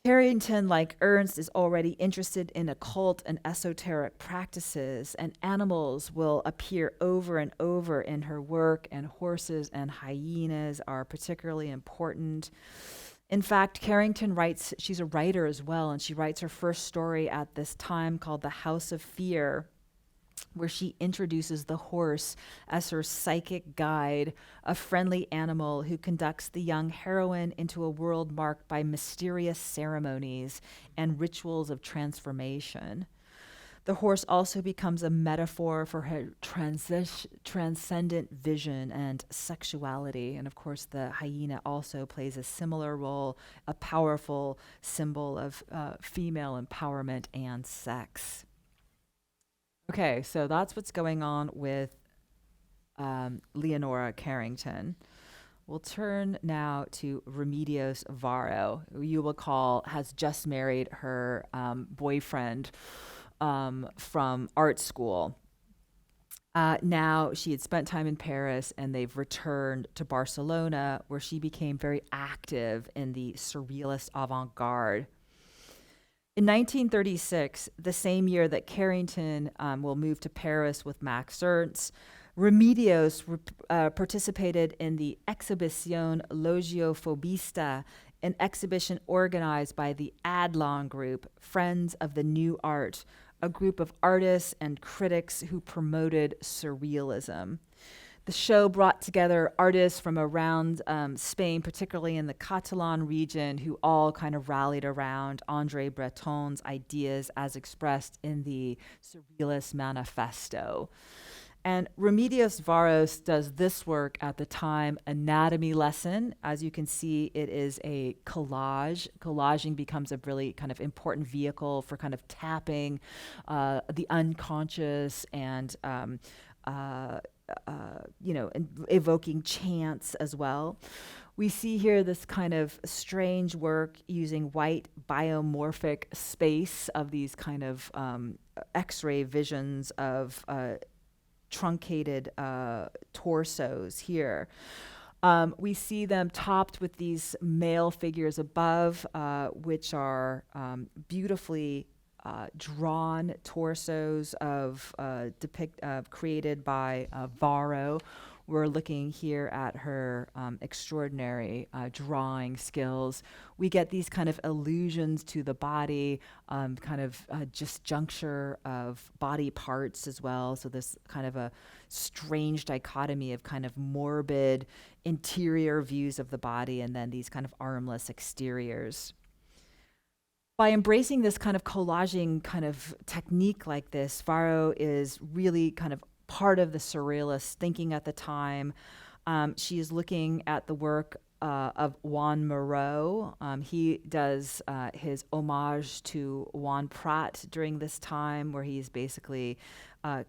Carrington, like Ernst, is already interested in occult and esoteric practices, and animals will appear over and over in her work, and horses and hyenas are particularly important. In fact, Carrington writes, she's a writer as well, and she writes her first story at this time called The House of Fear, where she introduces the horse as her psychic guide, a friendly animal who conducts the young heroine into a world marked by mysterious ceremonies and rituals of transformation. The horse also becomes a metaphor for her transcendent vision and sexuality. And of course, the hyena also plays a similar role, a powerful symbol of female empowerment and sex. Okay, so that's what's going on with Leonora Carrington. We'll turn now to Remedios Varo, who you will recall has just married her boyfriend from art school. Now she had spent time in Paris and they've returned to Barcelona, where she became very active in the surrealist avant-garde. In 1936, the same year that Carrington will move to Paris with Max Ernst, Remedios participated in the Exhibition Logiofobista, an exhibition organized by the Adlon Group, Friends of the New Art, a group of artists and critics who promoted surrealism. The show brought together artists from around Spain, particularly in the Catalan region, who all kind of rallied around Andre Breton's ideas as expressed in the Surrealist Manifesto. And Remedios Varo does this work at the time, Anatomy Lesson. As you can see, it is a collage. Collaging becomes a really kind of important vehicle for kind of tapping the unconscious and evoking chants as well. We see here this kind of strange work using white biomorphic space of these kind of X-ray visions of truncated torsos here. We see them topped with these male figures above, which are beautifully drawn torsos of created by Varro. We're looking here at her extraordinary drawing skills. We get these kind of allusions to the body, kind of disjuncture of body parts as well. So this kind of a strange dichotomy of kind of morbid interior views of the body and then these kind of armless exteriors. By embracing this kind of collaging kind of technique like this, Varro is really kind of part of the surrealist thinking at the time. She is looking at the work of Juan Moreau. He does his homage to Juan Prat during this time, where he's basically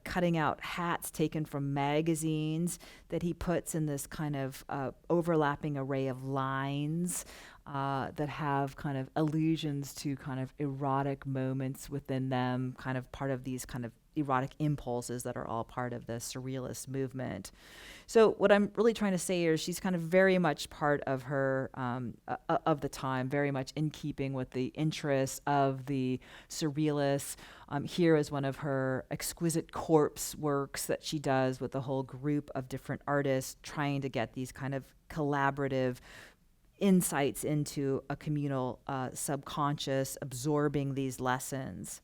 cutting out hats taken from magazines that he puts in this kind of overlapping array of lines that have kind of allusions to kind of erotic moments within them, kind of part of these kind of erotic impulses that are all part of the surrealist movement. So what I'm really trying to say here is she's kind of very much part of her, of the time, very much in keeping with the interests of the surrealists. Here is one of her exquisite corpse works that she does with a whole group of different artists trying to get these kind of collaborative insights into a communal subconscious, absorbing these lessons.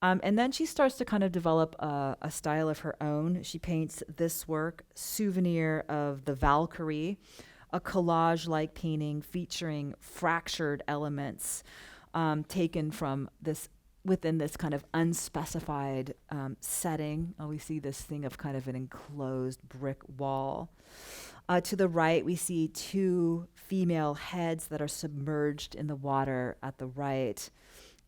And then she starts to kind of develop a style of her own. She paints this work, Souvenir of the Valkyrie, a collage-like painting featuring fractured elements taken from this within this kind of unspecified setting. We see this thing of kind of an enclosed brick wall. To the right, we see two female heads that are submerged in the water at the right.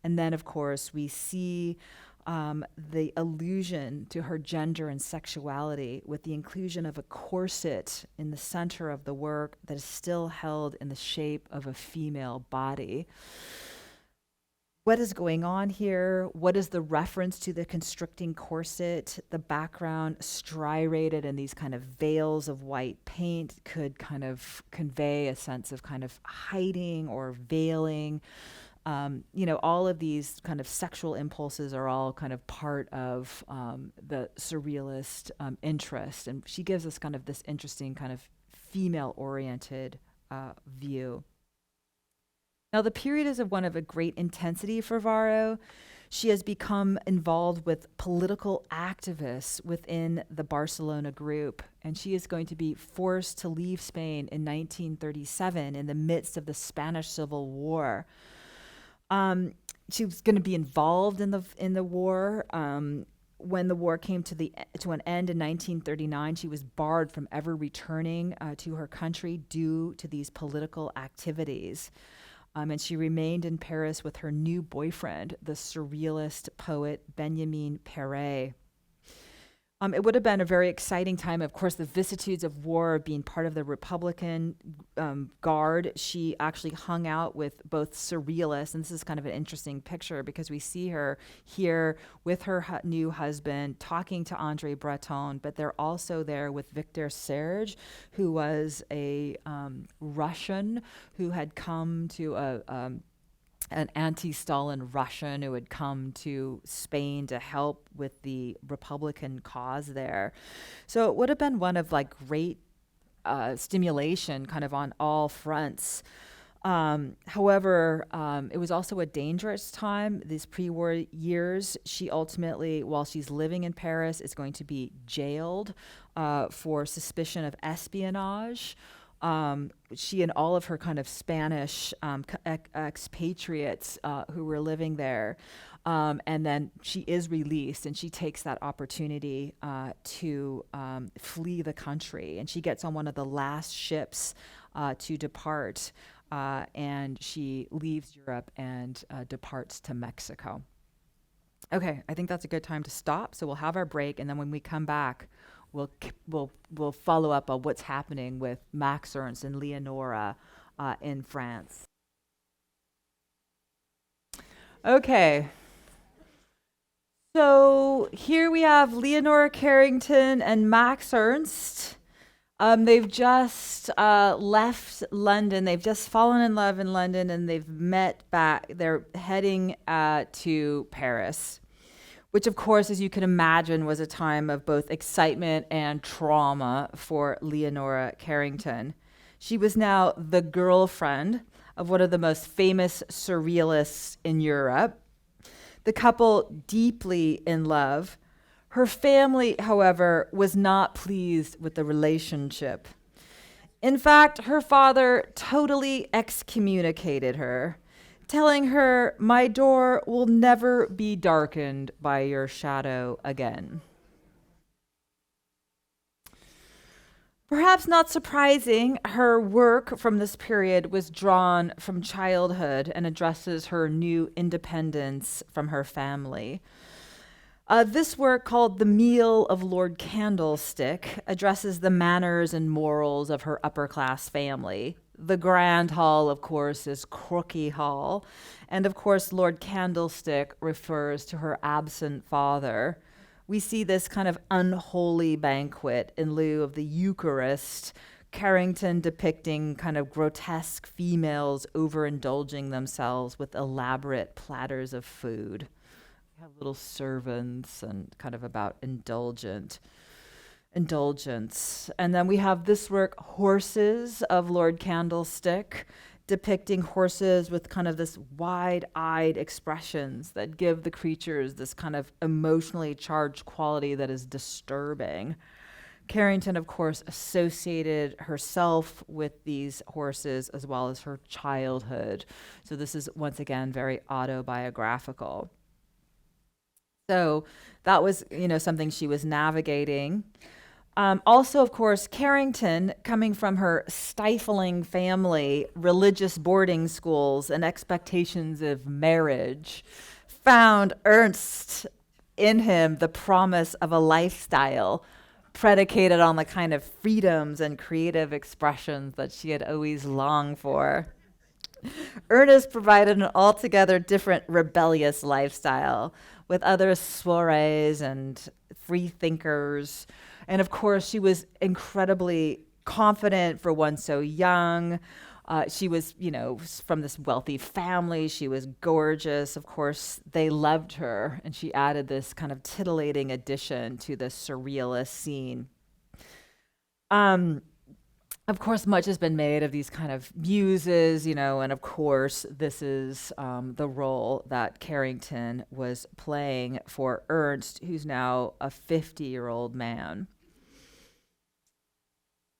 And then, of course, we see the allusion to her gender and sexuality with the inclusion of a corset in the center of the work that is still held in the shape of a female body. What is going on here? What is the reference to the constricting corset? The background striated in these kind of veils of white paint could kind of convey a sense of kind of hiding or veiling. All of these kind of sexual impulses are all kind of part of the surrealist interest. And she gives us kind of this interesting kind of female-oriented view. Now, the period is one of a great intensity for Varro. She has become involved with political activists within the Barcelona group, and she is going to be forced to leave Spain in 1937 in the midst of the Spanish Civil War. She was going to be involved in the war. When the war came to an end in 1939, she was barred from ever returning to her country due to these political activities. And she remained in Paris with her new boyfriend, the surrealist poet Benjamin Perret. It would have been a very exciting time. Of course, the vicissitudes of war, being part of the Republican Guard. She actually hung out with both surrealists, and this is kind of an interesting picture because we see her here with her new husband talking to André Breton, but they're also there with Victor Serge, who was a Russian who had come to an anti-Stalin Russian who had come to Spain to help with the Republican cause there. So it would have been one of like great stimulation kind of on all fronts. However, it was also a dangerous time, these pre-war years. She ultimately, while she's living in Paris, is going to be jailed for suspicion of espionage. She and all of her kind of Spanish expatriates who were living there. And then she is released, and she takes that opportunity to flee the country. And she gets on one of the last ships to depart, and she leaves Europe and departs to Mexico. Okay, I think that's a good time to stop. So we'll have our break, and then when we come back, we'll follow up on what's happening with Max Ernst and Leonora in France. Okay. So here we have Leonora Carrington and Max Ernst. They've just left London. They've just fallen in love in London, and they've met back. They're heading to Paris, which, of course, as you can imagine, was a time of both excitement and trauma for Leonora Carrington. She was now the girlfriend of one of the most famous surrealists in Europe. The couple deeply in love. Her family, however, was not pleased with the relationship. In fact, her father totally excommunicated her, telling her, "My door will never be darkened by your shadow again." Perhaps not surprising, her work from this period was drawn from childhood and addresses her new independence from her family. This work, called The Meal of Lord Candlestick, addresses the manners and morals of her upper class family. The Grand Hall, of course, is Crookie Hall. And of course, Lord Candlestick refers to her absent father. We see this kind of unholy banquet in lieu of the Eucharist, Carrington depicting kind of grotesque females overindulging themselves with elaborate platters of food. We have little servants and kind of about indulgence. And then we have this work, Horses of Lord Candlestick, depicting horses with kind of this wide-eyed expressions that give the creatures this kind of emotionally charged quality that is disturbing. Carrington, of course, associated herself with these horses as well as her childhood. So this is, once again, very autobiographical. So that was, something she was navigating. Also, of course, Carrington, coming from her stifling family, religious boarding schools, and expectations of marriage, found Ernst in him the promise of a lifestyle predicated on the kind of freedoms and creative expressions that she had always longed for. Ernest provided an altogether different rebellious lifestyle with other soirees and free thinkers. And of course, she was incredibly confident for one so young. She was, from this wealthy family. She was gorgeous. Of course, they loved her. And she added this kind of titillating addition to the surrealist scene. Of course, much has been made of these kind of muses, and of course, this is the role that Carrington was playing for Ernst, who's now a 50-year-old man.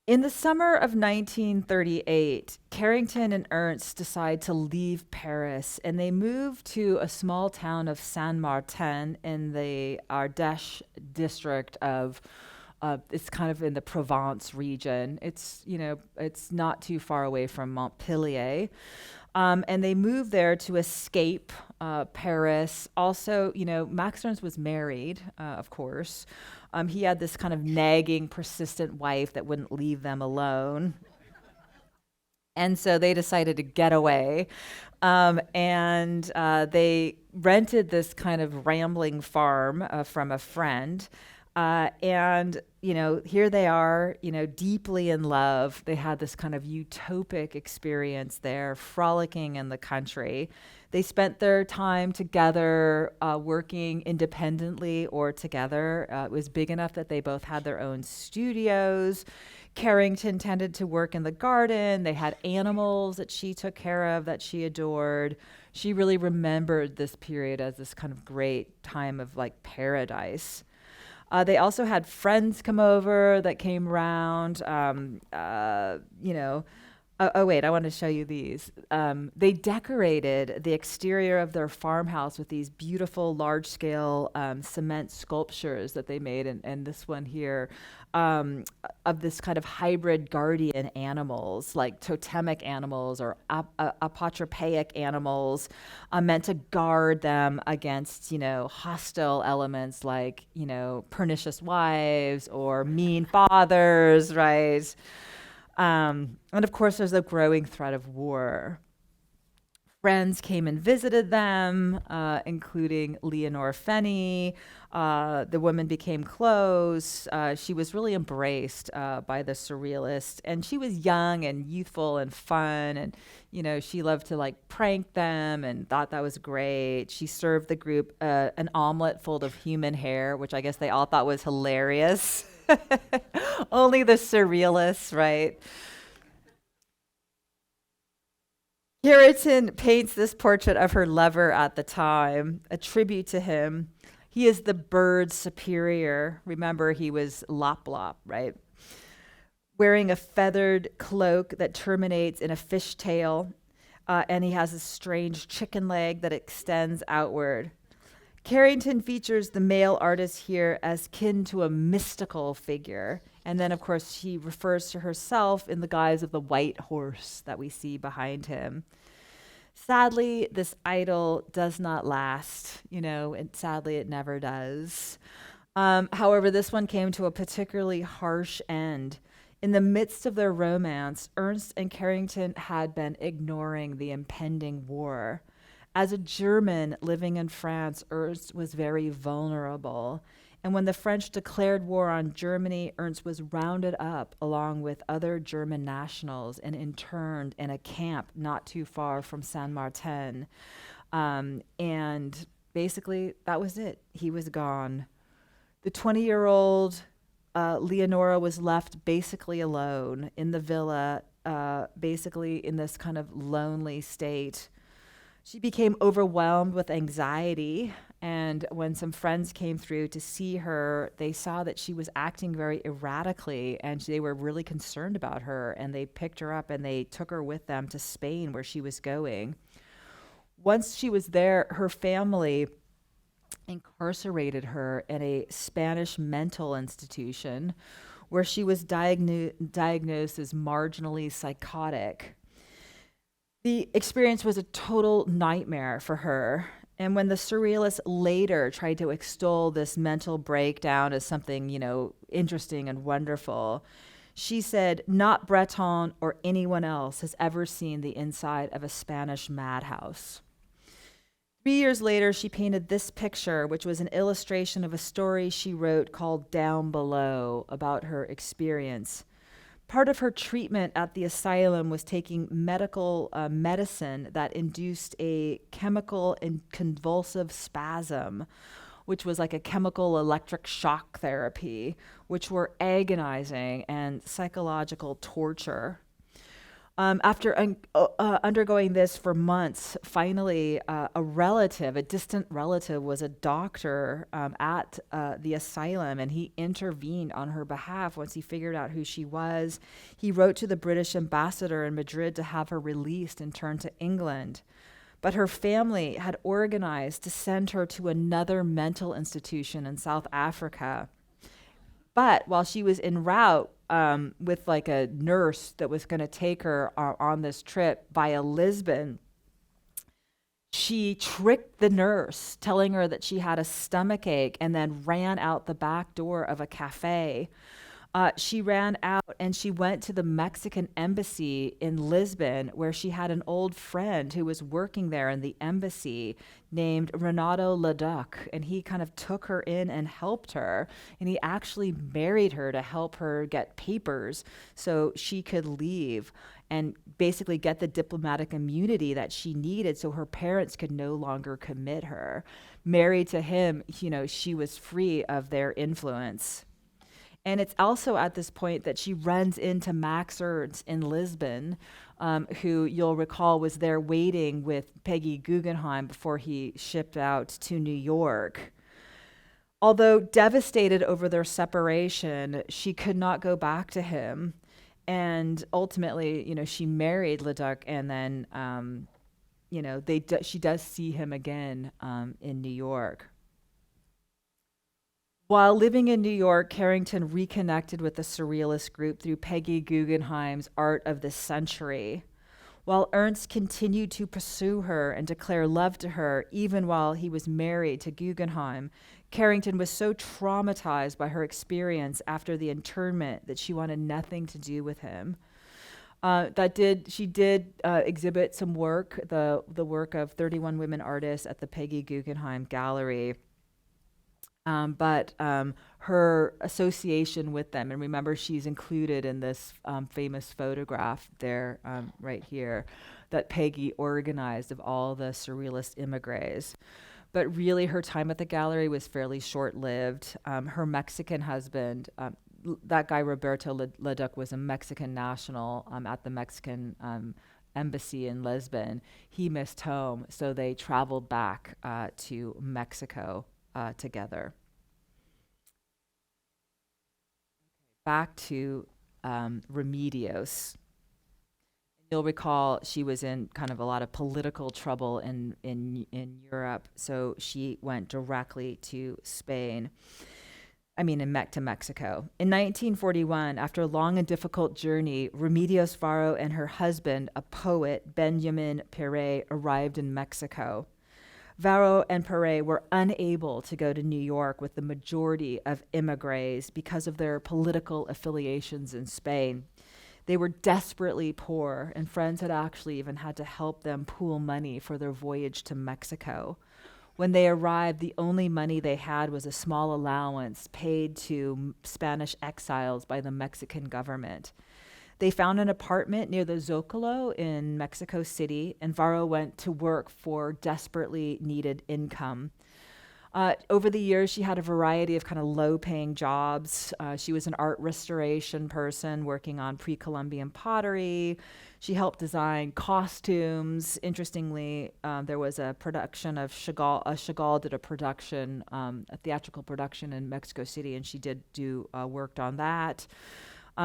In the summer of 1938, Carrington and Ernst decide to leave Paris, and they move to a small town of Saint-Martin in the Ardèche district of it's kind of in the Provence region. It's not too far away from Montpellier. And they moved there to escape Paris. Also, Max Ernst was married, of course. He had this kind of nagging, persistent wife that wouldn't leave them alone. And so they decided to get away. And they rented this kind of rambling farm from a friend. And, here they are, deeply in love. They had this kind of utopic experience there, frolicking in the country. They spent their time together, working independently or together. It was big enough that they both had their own studios. Carrington tended to work in the garden. They had animals that she took care of, that she adored. She really remembered this period as this kind of great time of like paradise. They also had friends come over that came around. Oh, wait, I want to show you these. They decorated the exterior of their farmhouse with these beautiful large-scale cement sculptures that they made. And this one here of this kind of hybrid guardian animals, like totemic animals or apotropaic animals, meant to guard them against, hostile elements like, pernicious wives or mean fathers, right? And of course, there's a growing threat of war. Friends came and visited them, including Leonore Fenney. The women became close. She was really embraced by the surrealists, and she was young and youthful and fun, and she loved to like prank them and thought that was great. She served the group an omelet full of human hair, which I guess they all thought was hilarious. Only the surrealists, right? Harrington paints this portrait of her lover at the time, a tribute to him. He is the bird superior. Remember, he was Lop Lop, right? Wearing a feathered cloak that terminates in a fishtail, and he has a strange chicken leg that extends outward. Carrington features the male artist here as kin to a mystical figure. And then, of course, she refers to herself in the guise of the white horse that we see behind him. Sadly, this idol does not last, and sadly, it never does. However, this one came to a particularly harsh end. In the midst of their romance, Ernst and Carrington had been ignoring the impending war. As a German living in France, Ernst was very vulnerable. And when the French declared war on Germany, Ernst was rounded up along with other German nationals and interned in a camp not too far from Saint Martin. And basically, that was it. He was gone. The 20-year-old Leonora was left basically alone in the villa, basically in this kind of lonely state. She became overwhelmed with anxiety, and when some friends came through to see her, they saw that she was acting very erratically, and they were really concerned about her, and they picked her up and they took her with them to Spain, where she was going. Once she was there, her family incarcerated her in a Spanish mental institution where she was diagnosed as marginally psychotic. The experience was a total nightmare for her. And when the surrealists later tried to extol this mental breakdown as something, interesting and wonderful, she said, not Breton or anyone else has ever seen the inside of a Spanish madhouse. 3 years later, she painted this picture, which was an illustration of a story she wrote called Down Below about her experience. Part of her treatment at the asylum was taking medical medicine that induced a chemical and convulsive spasm, which was like a chemical electric shock therapy, which were agonizing and psychological torture. After undergoing this for months, finally, a distant relative, was a doctor at the asylum, and he intervened on her behalf once he figured out who she was. He wrote to the British ambassador in Madrid to have her released and turned to England. But her family had organized to send her to another mental institution in South Africa. But while she was en route with like a nurse that was going to take her on this trip via Lisbon, she tricked the nurse, telling her that she had a stomach ache, and then ran out the back door of a cafe. She ran out and she went to the Mexican embassy in Lisbon, where she had an old friend who was working there in the embassy named Renato Leduc, and he kind of took her in and helped her, and he actually married her to help her get papers so she could leave and basically get the diplomatic immunity that she needed so her parents could no longer commit her. Married to him, she was free of their influence. And it's also at this point that she runs into Max Ernst in Lisbon, who you'll recall was there waiting with Peggy Guggenheim before he shipped out to New York. Although devastated over their separation, she could not go back to him. And ultimately, she married Leduc, and then, she does see him again in New York. While living in New York, Carrington reconnected with the Surrealist group through Peggy Guggenheim's Art of the Century. While Ernst continued to pursue her and declare love to her, even while he was married to Guggenheim, Carrington was so traumatized by her experience after the internment that she wanted nothing to do with him. She did exhibit some work, the work of 31 women artists at the Peggy Guggenheim Gallery. But her association with them, and remember, she's included in this famous photograph there, right here, that Peggy organized of all the surrealist immigrants. But really, her time at the gallery was fairly short lived. Her Mexican husband, that guy Roberto Leduc, was a Mexican national at the Mexican embassy in Lisbon. He missed home, so they traveled back to Mexico together. Back to Remedios. You'll recall she was in kind of a lot of political trouble in Europe, so she went directly to Spain. I mean, to Mexico. In 1941, after a long and difficult journey, Remedios Varo and her husband, a poet, Benjamin Pere, arrived in Mexico. Varro and Pere were unable to go to New York with the majority of immigrants because of their political affiliations in Spain. They were desperately poor, and friends had actually even had to help them pool money for their voyage to Mexico. When they arrived, the only money they had was a small allowance paid to Spanish exiles by the Mexican government. They found an apartment near the Zocalo in Mexico City, and Varro went to work for desperately needed income. Over the years, she had a variety of kind of low-paying jobs. She was an art restoration person working on pre-Columbian pottery. She helped design costumes. Interestingly, there was a production of Chagall. Chagall did a production, a theatrical production in Mexico City, and she did worked on that.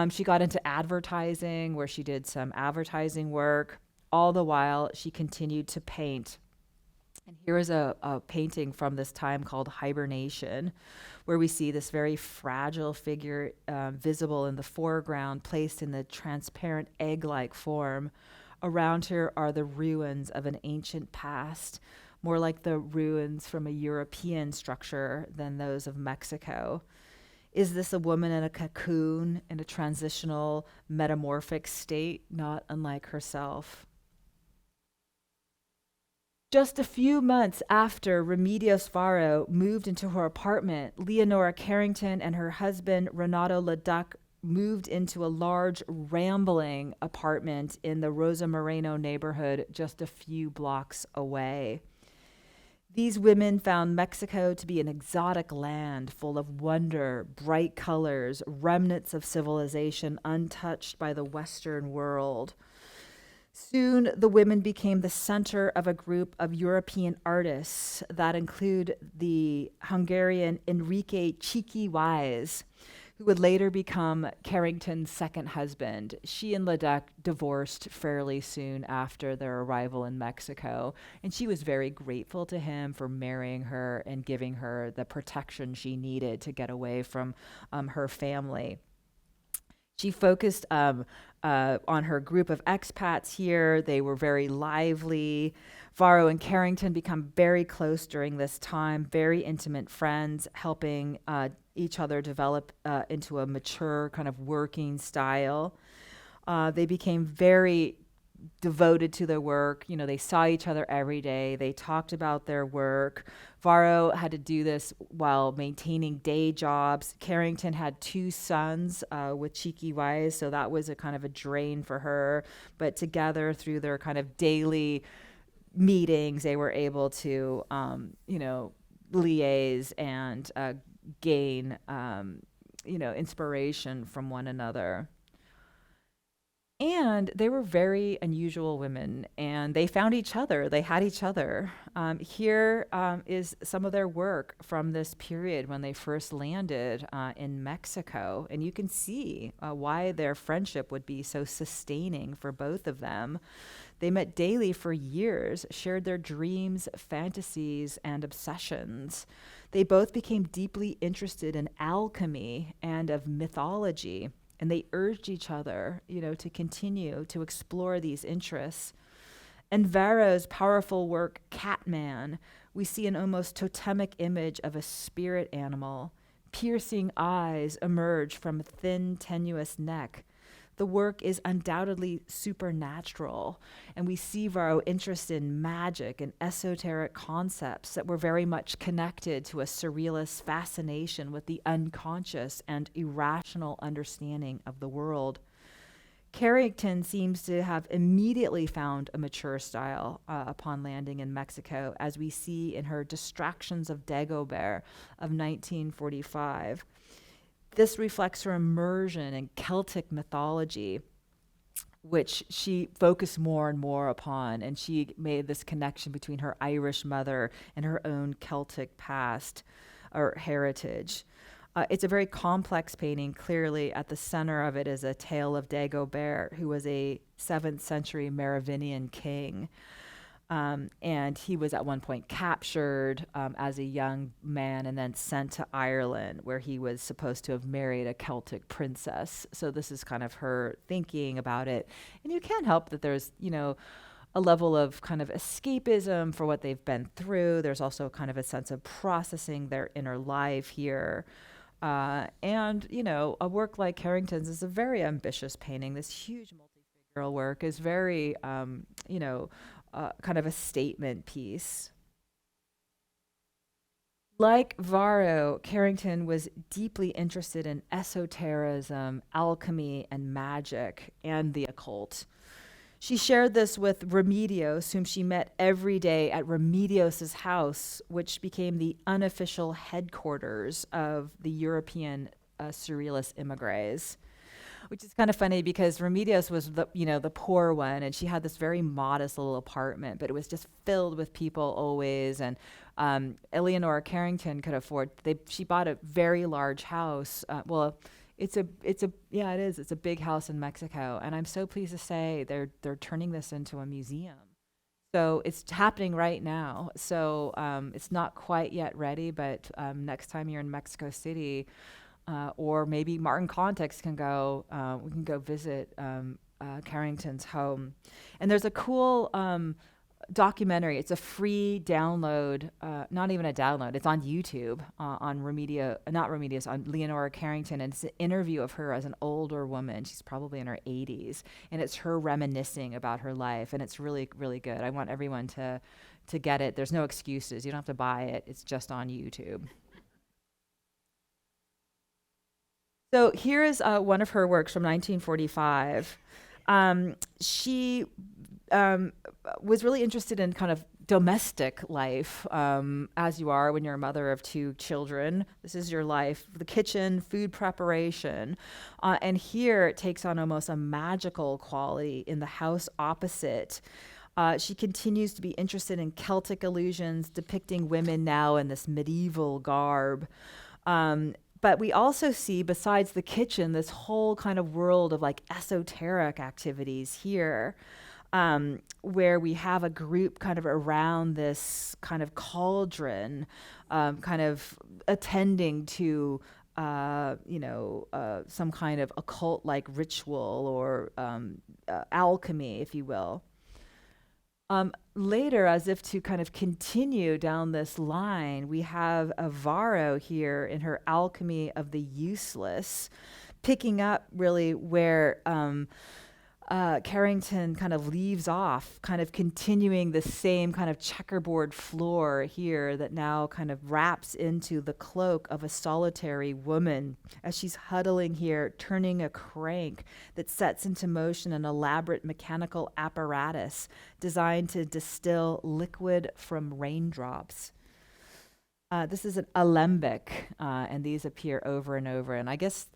She got into advertising, where she did some advertising work. All the while, she continued to paint. And here is a painting from this time called Hibernation, where we see this very fragile figure visible in the foreground, placed in the transparent egg-like form. Around her are the ruins of an ancient past, more like the ruins from a European structure than those of Mexico. Is this a woman in a cocoon, in a transitional, metamorphic state, not unlike herself? Just a few months after Remedios Varo moved into her apartment, Leonora Carrington and her husband, Renato Leduc, moved into a large, rambling apartment in the Rosa Moreno neighborhood just a few blocks away. These women found Mexico to be an exotic land full of wonder, bright colors, remnants of civilization untouched by the Western world. Soon, the women became the center of a group of European artists that include the Hungarian Enrique Cheeky Wise, who would later become Carrington's second husband. She and Leduc divorced fairly soon after their arrival in Mexico, and she was very grateful to him for marrying her and giving her the protection she needed to get away from her family. She focused on her group of expats here. They were very lively. Varro and Carrington become very close during this time, very intimate friends, helping each other develop into a mature kind of working style. They became very devoted to their work. You know, they saw each other every day. They talked about their work. Varro had to do this while maintaining day jobs. Carrington had two sons with Cheeky Wise, so that was a kind of a drain for her. But together, through their kind of daily meetings, they were able to, liaise and gain, inspiration from one another. And they were very unusual women, and they found each other. They had each other. Here is some of their work from this period when they first landed in Mexico. And you can see why their friendship would be so sustaining for both of them. They met daily for years, shared their dreams, fantasies, and obsessions. They both became deeply interested in alchemy and of mythology. And they urged each other, to continue to explore these interests. In Varro's powerful work, Catman, we see an almost totemic image of a spirit animal. Piercing eyes emerge from a thin, tenuous neck. the work is undoubtedly supernatural. And we see Varro interested in magic and esoteric concepts that were very much connected to a surrealist fascination with the unconscious and irrational understanding of the world. Carrington seems to have immediately found a mature style upon landing in Mexico, as we see in her Distractions of Dagobert of 1945. This reflects her immersion in Celtic mythology, which she focused more and more upon, and she made this connection between her Irish mother and her own Celtic past or heritage. It's a very complex painting. Clearly, at the center of it is a tale of Dagobert, who was a 7th century Merovingian king. And he was at one point captured as a young man and then sent to Ireland, where he was supposed to have married a Celtic princess. So this is kind of her thinking about it. And you can't help that there's, a level of kind of escapism for what they've been through. There's also kind of a sense of processing their inner life here. And a work like Carrington's is a very ambitious painting. This huge multi-figural work is very, kind of a statement piece. Like Varro, Carrington was deeply interested in esotericism, alchemy, and magic, and the occult. She shared this with Remedios, whom she met every day at Remedios's house, which became the unofficial headquarters of the European Surrealist immigrants. Which is kind of funny because Remedios was the poor one, and she had this very modest little apartment, but it was just filled with people always. And Eleanor Carrington could afford. She bought a very large house. It's a big house in Mexico, and I'm so pleased to say they're turning this into a museum. So it's happening right now. So it's not quite yet ready, but next time you're in Mexico City, or maybe Martin Context can go. We can go visit Carrington's home, and there's a cool documentary. It's a free download, not even a download. It's on YouTube on not Remedios, on Leonora Carrington, and it's an interview of her as an older woman. She's probably in her 80s, and it's her reminiscing about her life, and it's really, really good. I want everyone to get it. There's no excuses. You don't have to buy it. It's just on YouTube. So here is one of her works from 1945. She was really interested in kind of domestic life, as you are when you're a mother of two children. This is your life, the kitchen, food preparation. And here it takes on almost a magical quality in the house opposite. She continues to be interested in Celtic illusions, depicting women now in this medieval garb. But we also see, besides the kitchen, this whole kind of world of like esoteric activities here, where we have a group kind of around this kind of cauldron, kind of attending to, some kind of occult-like ritual or alchemy, if you will. Later, as if to kind of continue down this line, we have a Varro here in her Alchemy of the Useless, picking up really where Carrington kind of leaves off, kind of continuing the same kind of checkerboard floor here that now kind of wraps into the cloak of a solitary woman as she's huddling here, turning a crank that sets into motion an elaborate mechanical apparatus designed to distill liquid from raindrops. This is an alembic, and these appear over and over. And I guess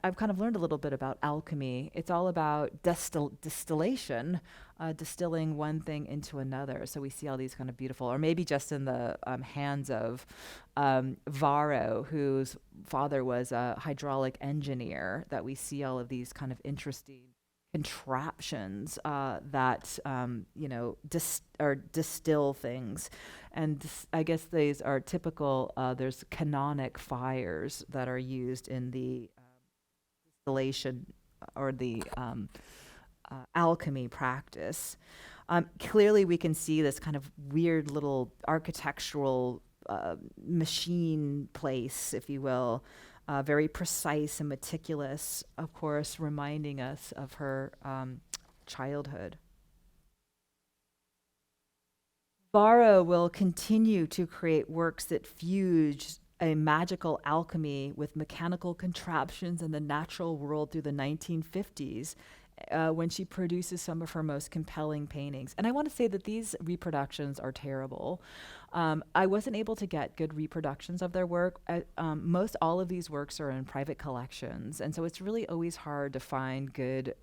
I've kind of learned a little bit about alchemy. It's all about distillation, distilling one thing into another. So we see all these kind of beautiful, or maybe just in the hands of Varro, whose father was a hydraulic engineer, that we see all of these kind of interesting contraptions that distill things. And I guess these are typical. There's canonic fires that are used in the distillation or the alchemy practice. Clearly, we can see this kind of weird little architectural machine place, if you will, very precise and meticulous, of course, reminding us of her childhood. Varro will continue to create works that fuse a magical alchemy with mechanical contraptions in the natural world through the 1950s, when she produces some of her most compelling paintings. And I want to say that these reproductions are terrible. I wasn't able to get good reproductions of their work. Most all of these works are in private collections, and so it's really always hard to find good,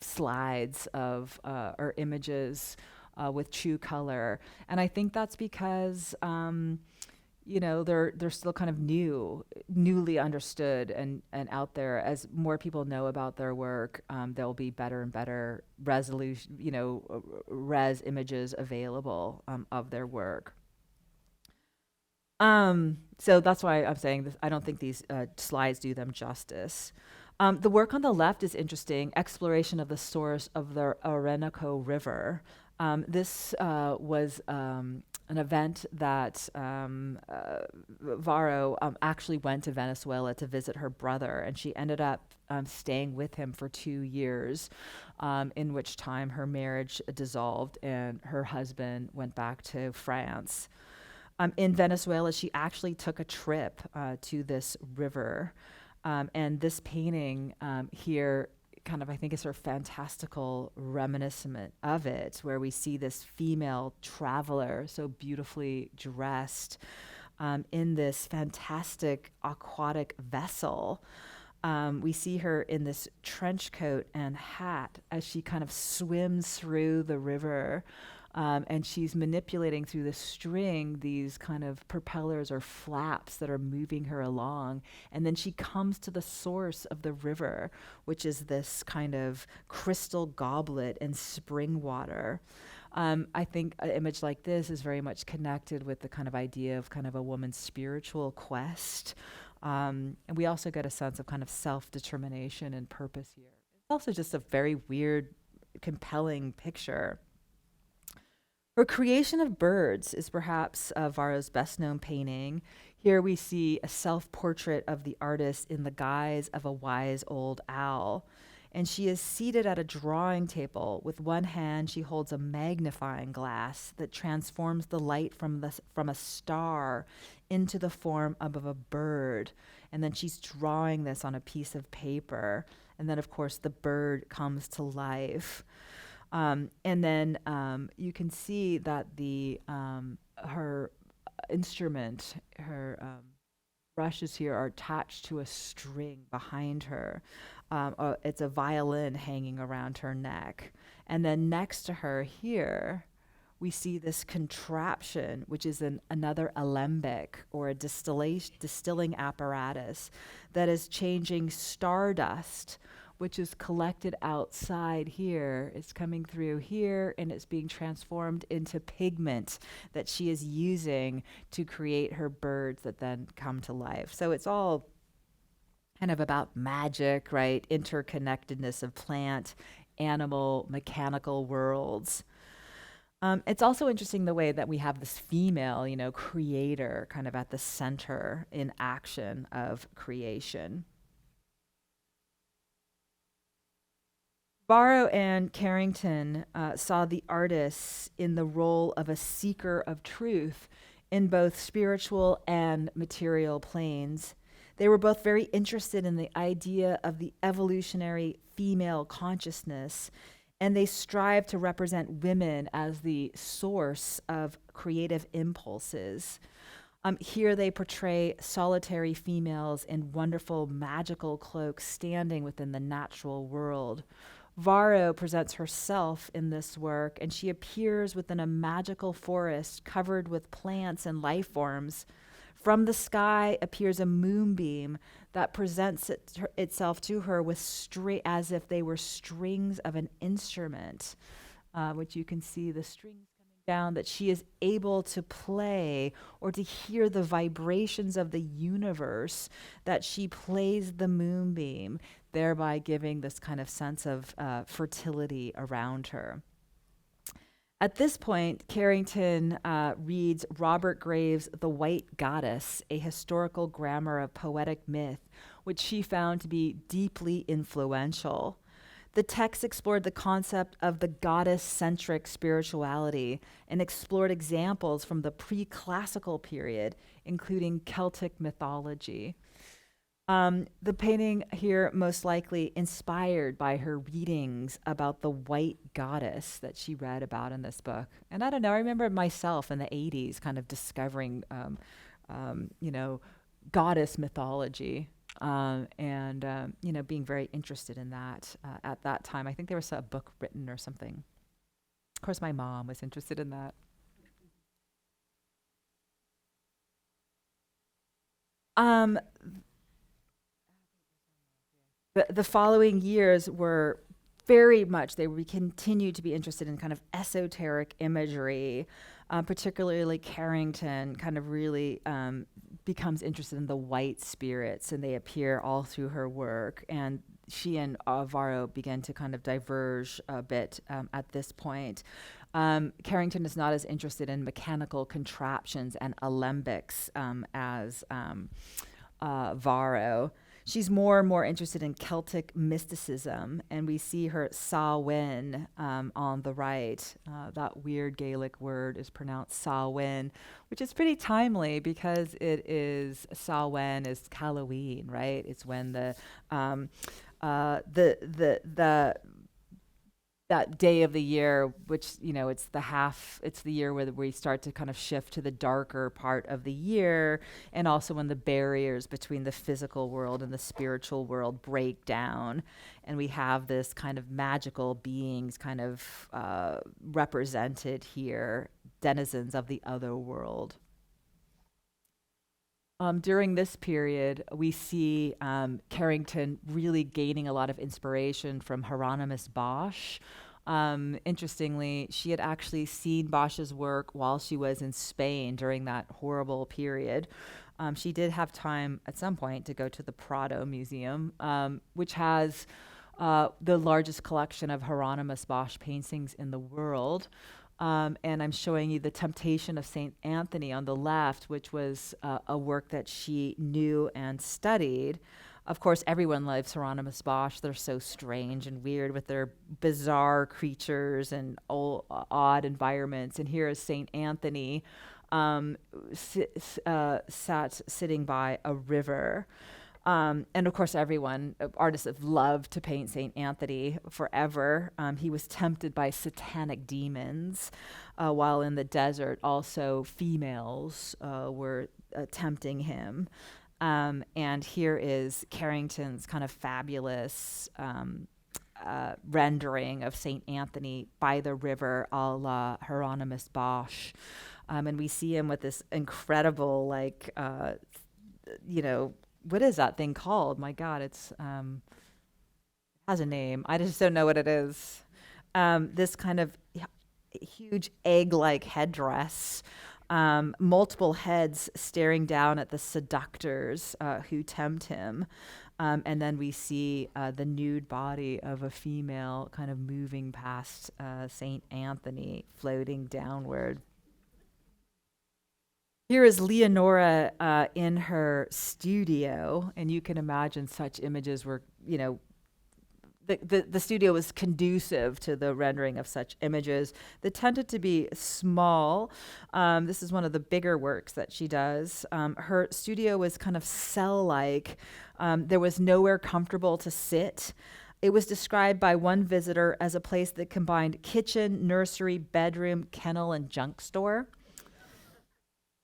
slides of or images with true color. And I think that's because they're still kind of newly understood and out there. As more people know about their work, there'll be better and better resolution, res images available of their work. So that's why I'm saying this. I don't think these slides do them justice. The work on the left is interesting. Exploration of the source of the Orinoco River. This was an event that Varro actually went to Venezuela to visit her brother, and she ended up staying with him for 2 years, in which time her marriage dissolved and her husband went back to France. In Venezuela, she actually took a trip to this river. And this painting here kind of, I think, is her fantastical reminiscent of it, where we see this female traveler so beautifully dressed in this fantastic aquatic vessel. We see her in this trench coat and hat as she kind of swims through the river. And she's manipulating through the string these kind of propellers or flaps that are moving her along. And then she comes to the source of the river, which is this kind of crystal goblet and spring water. I think an image like this is very much connected with the kind of idea of kind of a woman's spiritual quest. And we also get a sense of kind of self-determination and purpose here. It's also just a very weird, compelling picture. Her creation of birds is perhaps Varro's best known painting. Here we see a self portrait of the artist in the guise of a wise old owl. And she is seated at a drawing table. With one hand, she holds a magnifying glass that transforms the light from a star into the form of a bird. And then she's drawing this on a piece of paper. And then, of course, the bird comes to life. And then you can see that her instrument, her brushes here are attached to a string behind her. It's a violin hanging around her neck. And then next to her here, we see this contraption, which is another alembic or a distilling apparatus that is changing stardust, which is collected outside here. It's coming through here and it's being transformed into pigment that she is using to create her birds that then come to life. So it's all kind of about magic, right? Interconnectedness of plant, animal, mechanical worlds. It's also interesting the way that we have this female, creator kind of at the center in action of creation. Varro and Carrington saw the artists in the role of a seeker of truth in both spiritual and material planes. They were both very interested in the idea of the evolutionary female consciousness, and they strive to represent women as the source of creative impulses. Here they portray solitary females in wonderful magical cloaks standing within the natural world. Varro presents herself in this work, and she appears within a magical forest covered with plants and life forms. From the sky appears a moonbeam that presents itself to her with as if they were strings of an instrument, which you can see the strings coming down, that she is able to play or to hear the vibrations of the universe, that she plays the moonbeam, thereby giving this kind of sense of fertility around her. At this point, Carrington reads Robert Graves' The White Goddess, a historical grammar of poetic myth, which she found to be deeply influential. The text explored the concept of the goddess centric spirituality and explored examples from the pre classical period, including Celtic mythology. The painting here most likely inspired by her readings about the white goddess that she read about in this book. And I don't know, I remember myself in the 80s kind of discovering, you know, goddess mythology and being very interested in that at that time. I think there was a book written or something. Of course, my mom was interested in that. Um, the following years were very much, we continued to be interested in kind of esoteric imagery, particularly Carrington kind of really becomes interested in the white spirits, and they appear all through her work. And she and Varro began to kind of diverge a bit at this point. Carrington is not as interested in mechanical contraptions and alembics as Varro. She's more and more interested in Celtic mysticism, and we see her Samhain on the right. That weird Gaelic word is pronounced Samhain, which is pretty timely because it is Samhain is Halloween, right? It's when the that day of the year, which it's the year where we start to kind of shift to the darker part of the year, and also when the barriers between the physical world and the spiritual world break down, and we have this kind of magical beings kind of represented here, denizens of the other world. During this period, we see Carrington really gaining a lot of inspiration from Hieronymus Bosch. Interestingly, she had actually seen Bosch's work while she was in Spain during that horrible period. She did have time at some point to go to the Prado Museum, which has the largest collection of Hieronymus Bosch paintings in the world. And I'm showing you the Temptation of St. Anthony on the left, which was a work that she knew and studied. Of course, everyone loves Hieronymus Bosch. They're so strange and weird with their bizarre creatures and odd environments. And here is St. Anthony sat sitting by a river. And of course, artists have loved to paint St. Anthony forever. He was tempted by satanic demons while in the desert. Also, females were tempting him. And here is Carrington's kind of fabulous rendering of St. Anthony by the river a la Hieronymus Bosch. And we see him with this incredible, what is that thing called? My God, it has a name. I just don't know what it is. This kind of huge egg-like headdress, multiple heads staring down at the seductors who tempt him. And then we see the nude body of a female kind of moving past St. Anthony, floating downward. Here is Leonora in her studio, and you can imagine such images were, the studio was conducive to the rendering of such images. They tended to be small. This is one of the bigger works that she does. Her studio was kind of cell-like. There was nowhere comfortable to sit. It was described by one visitor as a place that combined kitchen, nursery, bedroom, kennel, and junk store.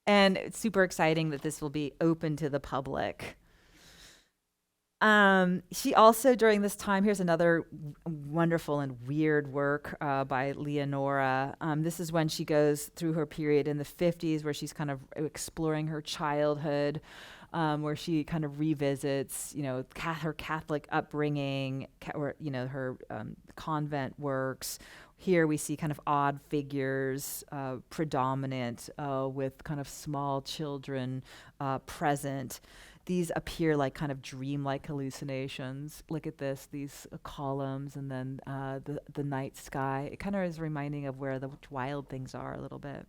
And it's super exciting that this will be open to the public. She also, during this time, here's another wonderful and weird work by Leonora. This is when she goes through her period in the 50s where she's kind of exploring her childhood, where she kind of revisits, her Catholic upbringing, her convent works. Here we see kind of odd figures predominant with kind of small children present. these appear like kind of dreamlike hallucinations. Look at this, these columns, and then the night sky. It kind of is reminding of where the wild things are a little bit.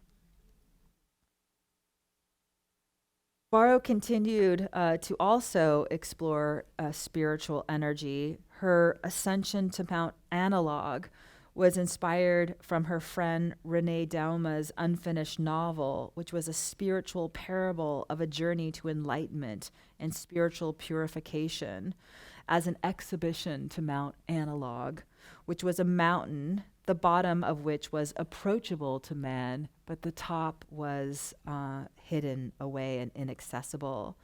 Varro continued to also explore spiritual energy. Her ascension to Mount Analog was inspired from her friend Renee Dauma's unfinished novel, which was a spiritual parable of a journey to enlightenment and spiritual purification, as an exhibition to Mount Analog, which was a mountain, the bottom of which was approachable to man, but the top was hidden away and inaccessible.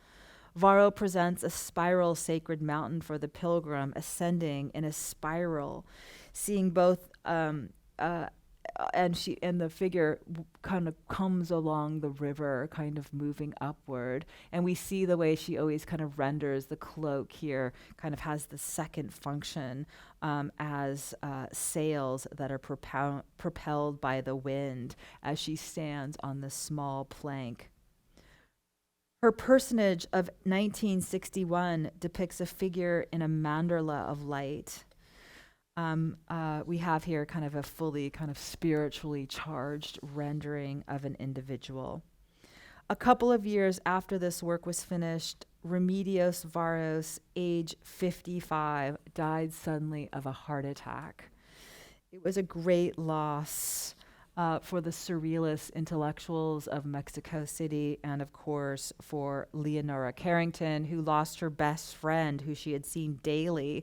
Varro presents a spiral sacred mountain for the pilgrim ascending in a spiral, seeing both and the figure kind of comes along the river, kind of moving upward. And we see the way she always kind of renders the cloak here, kind of has the second function as sails that are propelled by the wind as she stands on this small plank. Her personage of 1961 depicts a figure in a mandala of light. We have here kind of a fully kind of spiritually charged rendering of an individual. A couple of years after this work was finished, Remedios Varos, age 55, died suddenly of a heart attack. It was a great loss for the surrealist intellectuals of Mexico City, and of course for Leonora Carrington, who lost her best friend, who she had seen daily,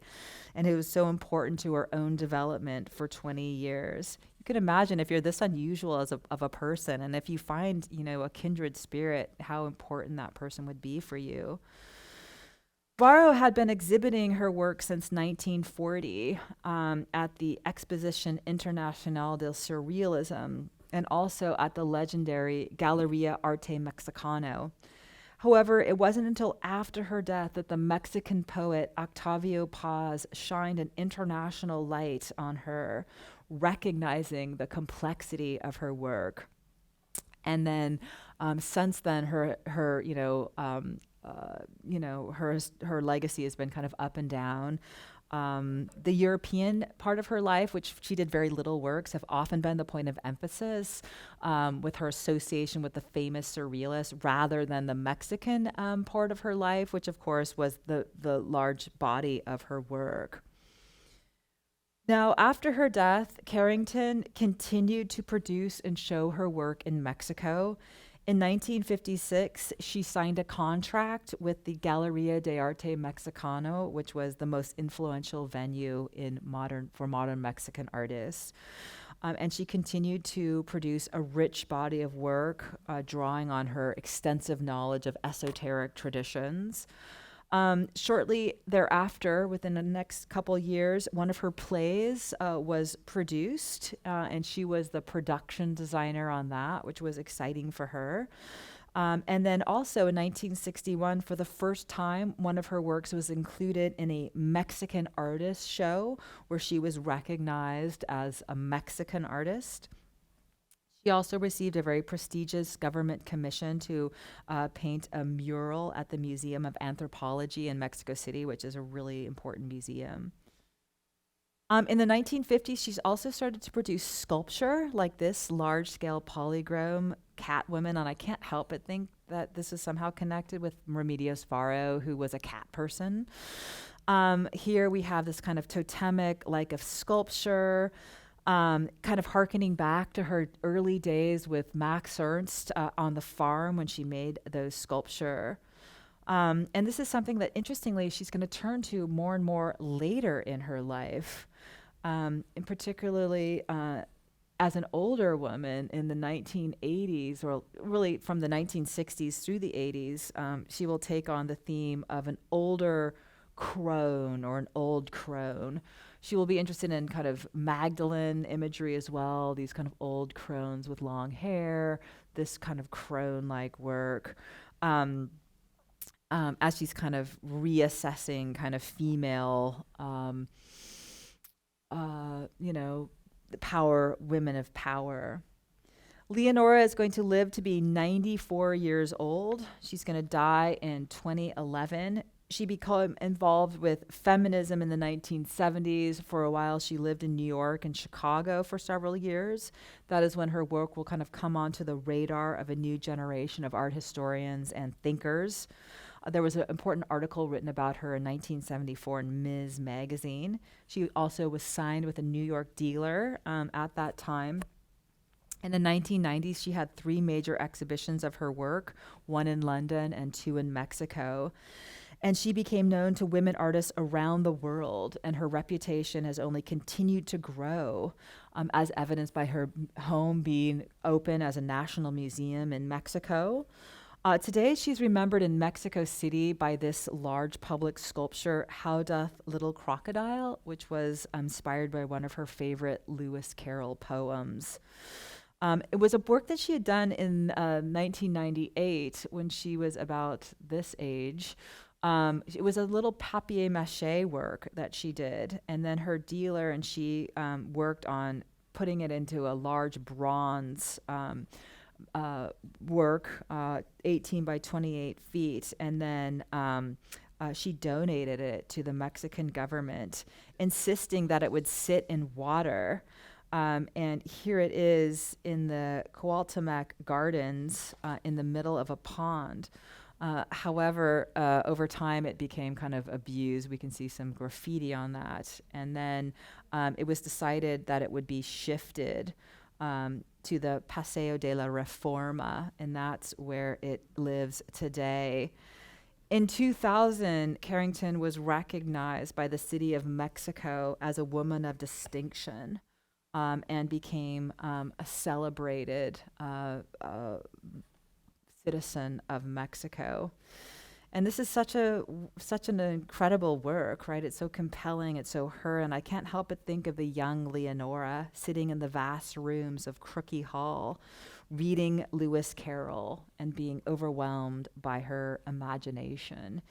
and who was so important to her own development for 20 years. You can imagine if you're this unusual of a person, and if you find, a kindred spirit, how important that person would be for you. Varro had been exhibiting her work since 1940 at the Exposition Internacional del Surrealism and also at the legendary Galeria Arte Mexicano. However, it wasn't until after her death that the Mexican poet Octavio Paz shined an international light on her, recognizing the complexity of her work. And then, since then, her her legacy has been kind of up and down. The European part of her life, which she did very little works, have often been the point of emphasis with her association with the famous surrealists, rather than the Mexican part of her life, which of course was the large body of her work. Now, after her death, Carrington continued to produce and show her work in Mexico. In 1956, she signed a contract with the Galeria de Arte Mexicano, which was the most influential venue for modern Mexican artists. And she continued to produce a rich body of work, drawing on her extensive knowledge of esoteric traditions. Shortly thereafter, within the next couple years, one of her plays was produced, and she was the production designer on that, which was exciting for her. And then also in 1961, for the first time, one of her works was included in a Mexican artist show where she was recognized as a Mexican artist. She also received a very prestigious government commission to paint a mural at the Museum of Anthropology in Mexico City, which is a really important museum. In the 1950s, she's also started to produce sculpture like this large-scale polychrome cat women, and I can't help but think that this is somehow connected with Remedios Varo, who was a cat person. Here we have this kind of totemic like of sculpture, kind of hearkening back to her early days with Max Ernst on the farm when she made those sculpture. And this is something that, interestingly, she's going to turn to more and more later in her life, and particularly as an older woman in the 1980s, or really from the 1960s through the 80s. She will take on the theme of an older crone or an old crone. She will be interested in kind of Magdalene imagery as well, these kind of old crones with long hair, this kind of crone-like work, as she's kind of reassessing kind of female, the power, women of power. Leonora is going to live to be 94 years old. She's going to die in 2011. She became involved with feminism in the 1970s. For a while, she lived in New York and Chicago for several years. That is when her work will kind of come onto the radar of a new generation of art historians and thinkers. There was an important article written about her in 1974 in Ms. Magazine. She also was signed with a New York dealer at that time. In the 1990s, she had three major exhibitions of her work, one in London and two in Mexico. And she became known to women artists around the world, and her reputation has only continued to grow, as evidenced by her home being open as a national museum in Mexico. Today, she's remembered in Mexico City by this large public sculpture, How Doth Little Crocodile, which was inspired by one of her favorite Lewis Carroll poems. It was a work that she had done in 1998 when she was about this age. It was a little papier-mâché work that she did, and then her dealer and she worked on putting it into a large bronze work, 18 by 28 feet, and then she donated it to the Mexican government, insisting that it would sit in water. And here it is in the Cuauhtémoc Gardens in the middle of a pond. However, over time it became kind of abused. We can see some graffiti on that. And then it was decided that it would be shifted to the Paseo de la Reforma, and that's where it lives today. In 2000, Carrington was recognized by the city of Mexico as a woman of distinction. And became a celebrated citizen of Mexico. And this is such an incredible work, right? It's so compelling, it's so her, and I can't help but think of the young Leonora sitting in the vast rooms of Crookie Hall, reading Lewis Carroll and being overwhelmed by her imagination.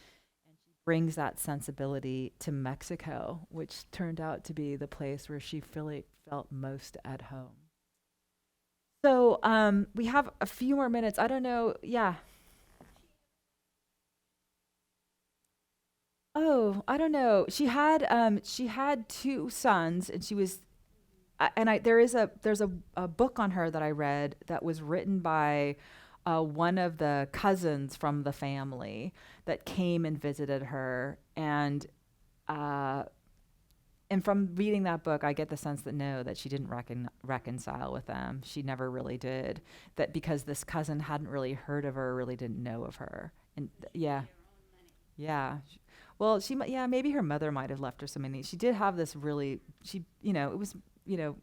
Brings that sensibility to Mexico, which turned out to be the place where she really felt most at home. So we have a few more minutes. I don't know. Yeah. Oh, I don't know. She had two sons, and she was and I there's a book on her that I read that was written by one of the cousins from the family that came and visited her, uh, and from reading that book, I get the sense that no, that she didn't reconcile with them. She never really did. That because this cousin hadn't really heard of her, really didn't know of her, and yeah, yeah. Well, yeah, maybe her mother might have left her some money. She did have this really, it was, you know,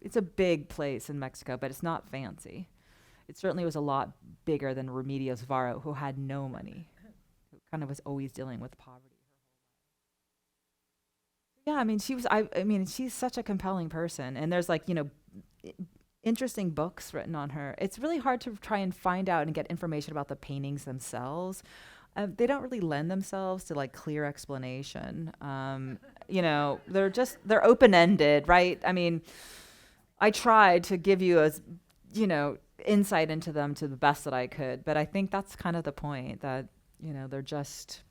it's a big place in Mexico, but it's not fancy. It certainly was a lot bigger than Remedios Varo, who had no money, who kind of was always dealing with poverty. Yeah, I mean, I mean, she's such a compelling person, and there's like, i- interesting books written on her. It's really hard to try and find out and get information about the paintings themselves. They don't really lend themselves to like clear explanation. They're open ended, right? I mean, I tried to give you insight into them to the best that I could, but I think that's kind of the point that, they're just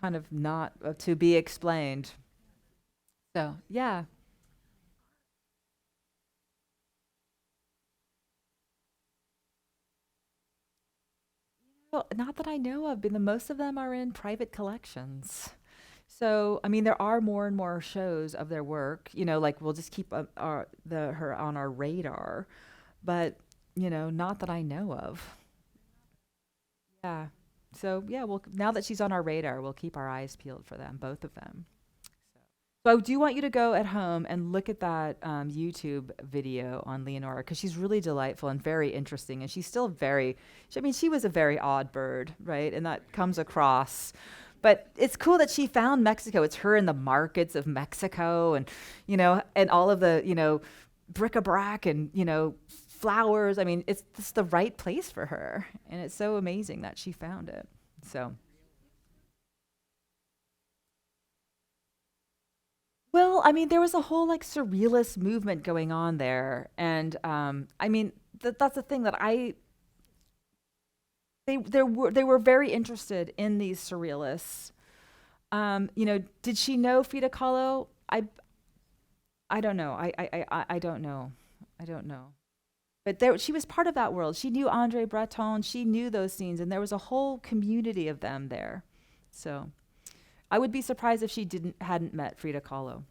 kind of not to be explained. So, yeah. Well, not that I know of, but the most of them are in private collections. So, I mean, there are more and more shows of their work. Like we'll just keep her on our radar, but not that I know of. Yeah. So yeah, well, now that she's on our radar, we'll keep our eyes peeled for them, both of them. So I do want you to go at home and look at that YouTube video on Leonora because she's really delightful and very interesting, and she's still I mean, she was a very odd bird, right? And that comes across. But it's cool that she found Mexico. It's her in the markets of Mexico, and all of the bric-a-brac and flowers. I mean, it's just the right place for her, and it's so amazing that she found it. So. Well, I mean, there was a whole like surrealist movement going on there, and I mean, that's the thing that they were very interested in these surrealists. Did she know Frida Kahlo? I don't know. I don't know. I don't know. But she was part of that world. She knew Andre Breton. She knew those scenes, and there was a whole community of them there. So I would be surprised if she hadn't met Frida Kahlo.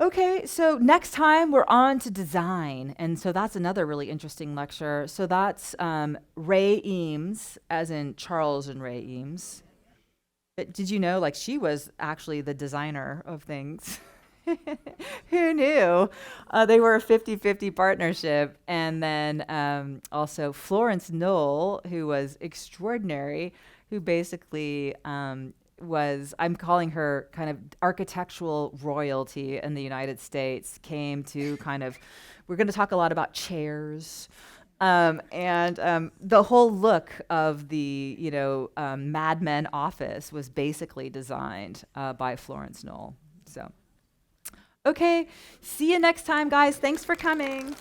Okay, so next time we're on to design. And so that's another really interesting lecture. So that's Ray Eames, as in Charles and Ray Eames. But did you know, like, she was actually the designer of things? Who knew? They were a 50-50 partnership. And then also Florence Knoll, who was extraordinary, who basically I'm calling her kind of architectural royalty in the United States, came to kind of, we're going to talk a lot about chairs. And the whole look of the, Mad Men office was basically designed by Florence Knoll. So, okay, see you next time, guys. Thanks for coming.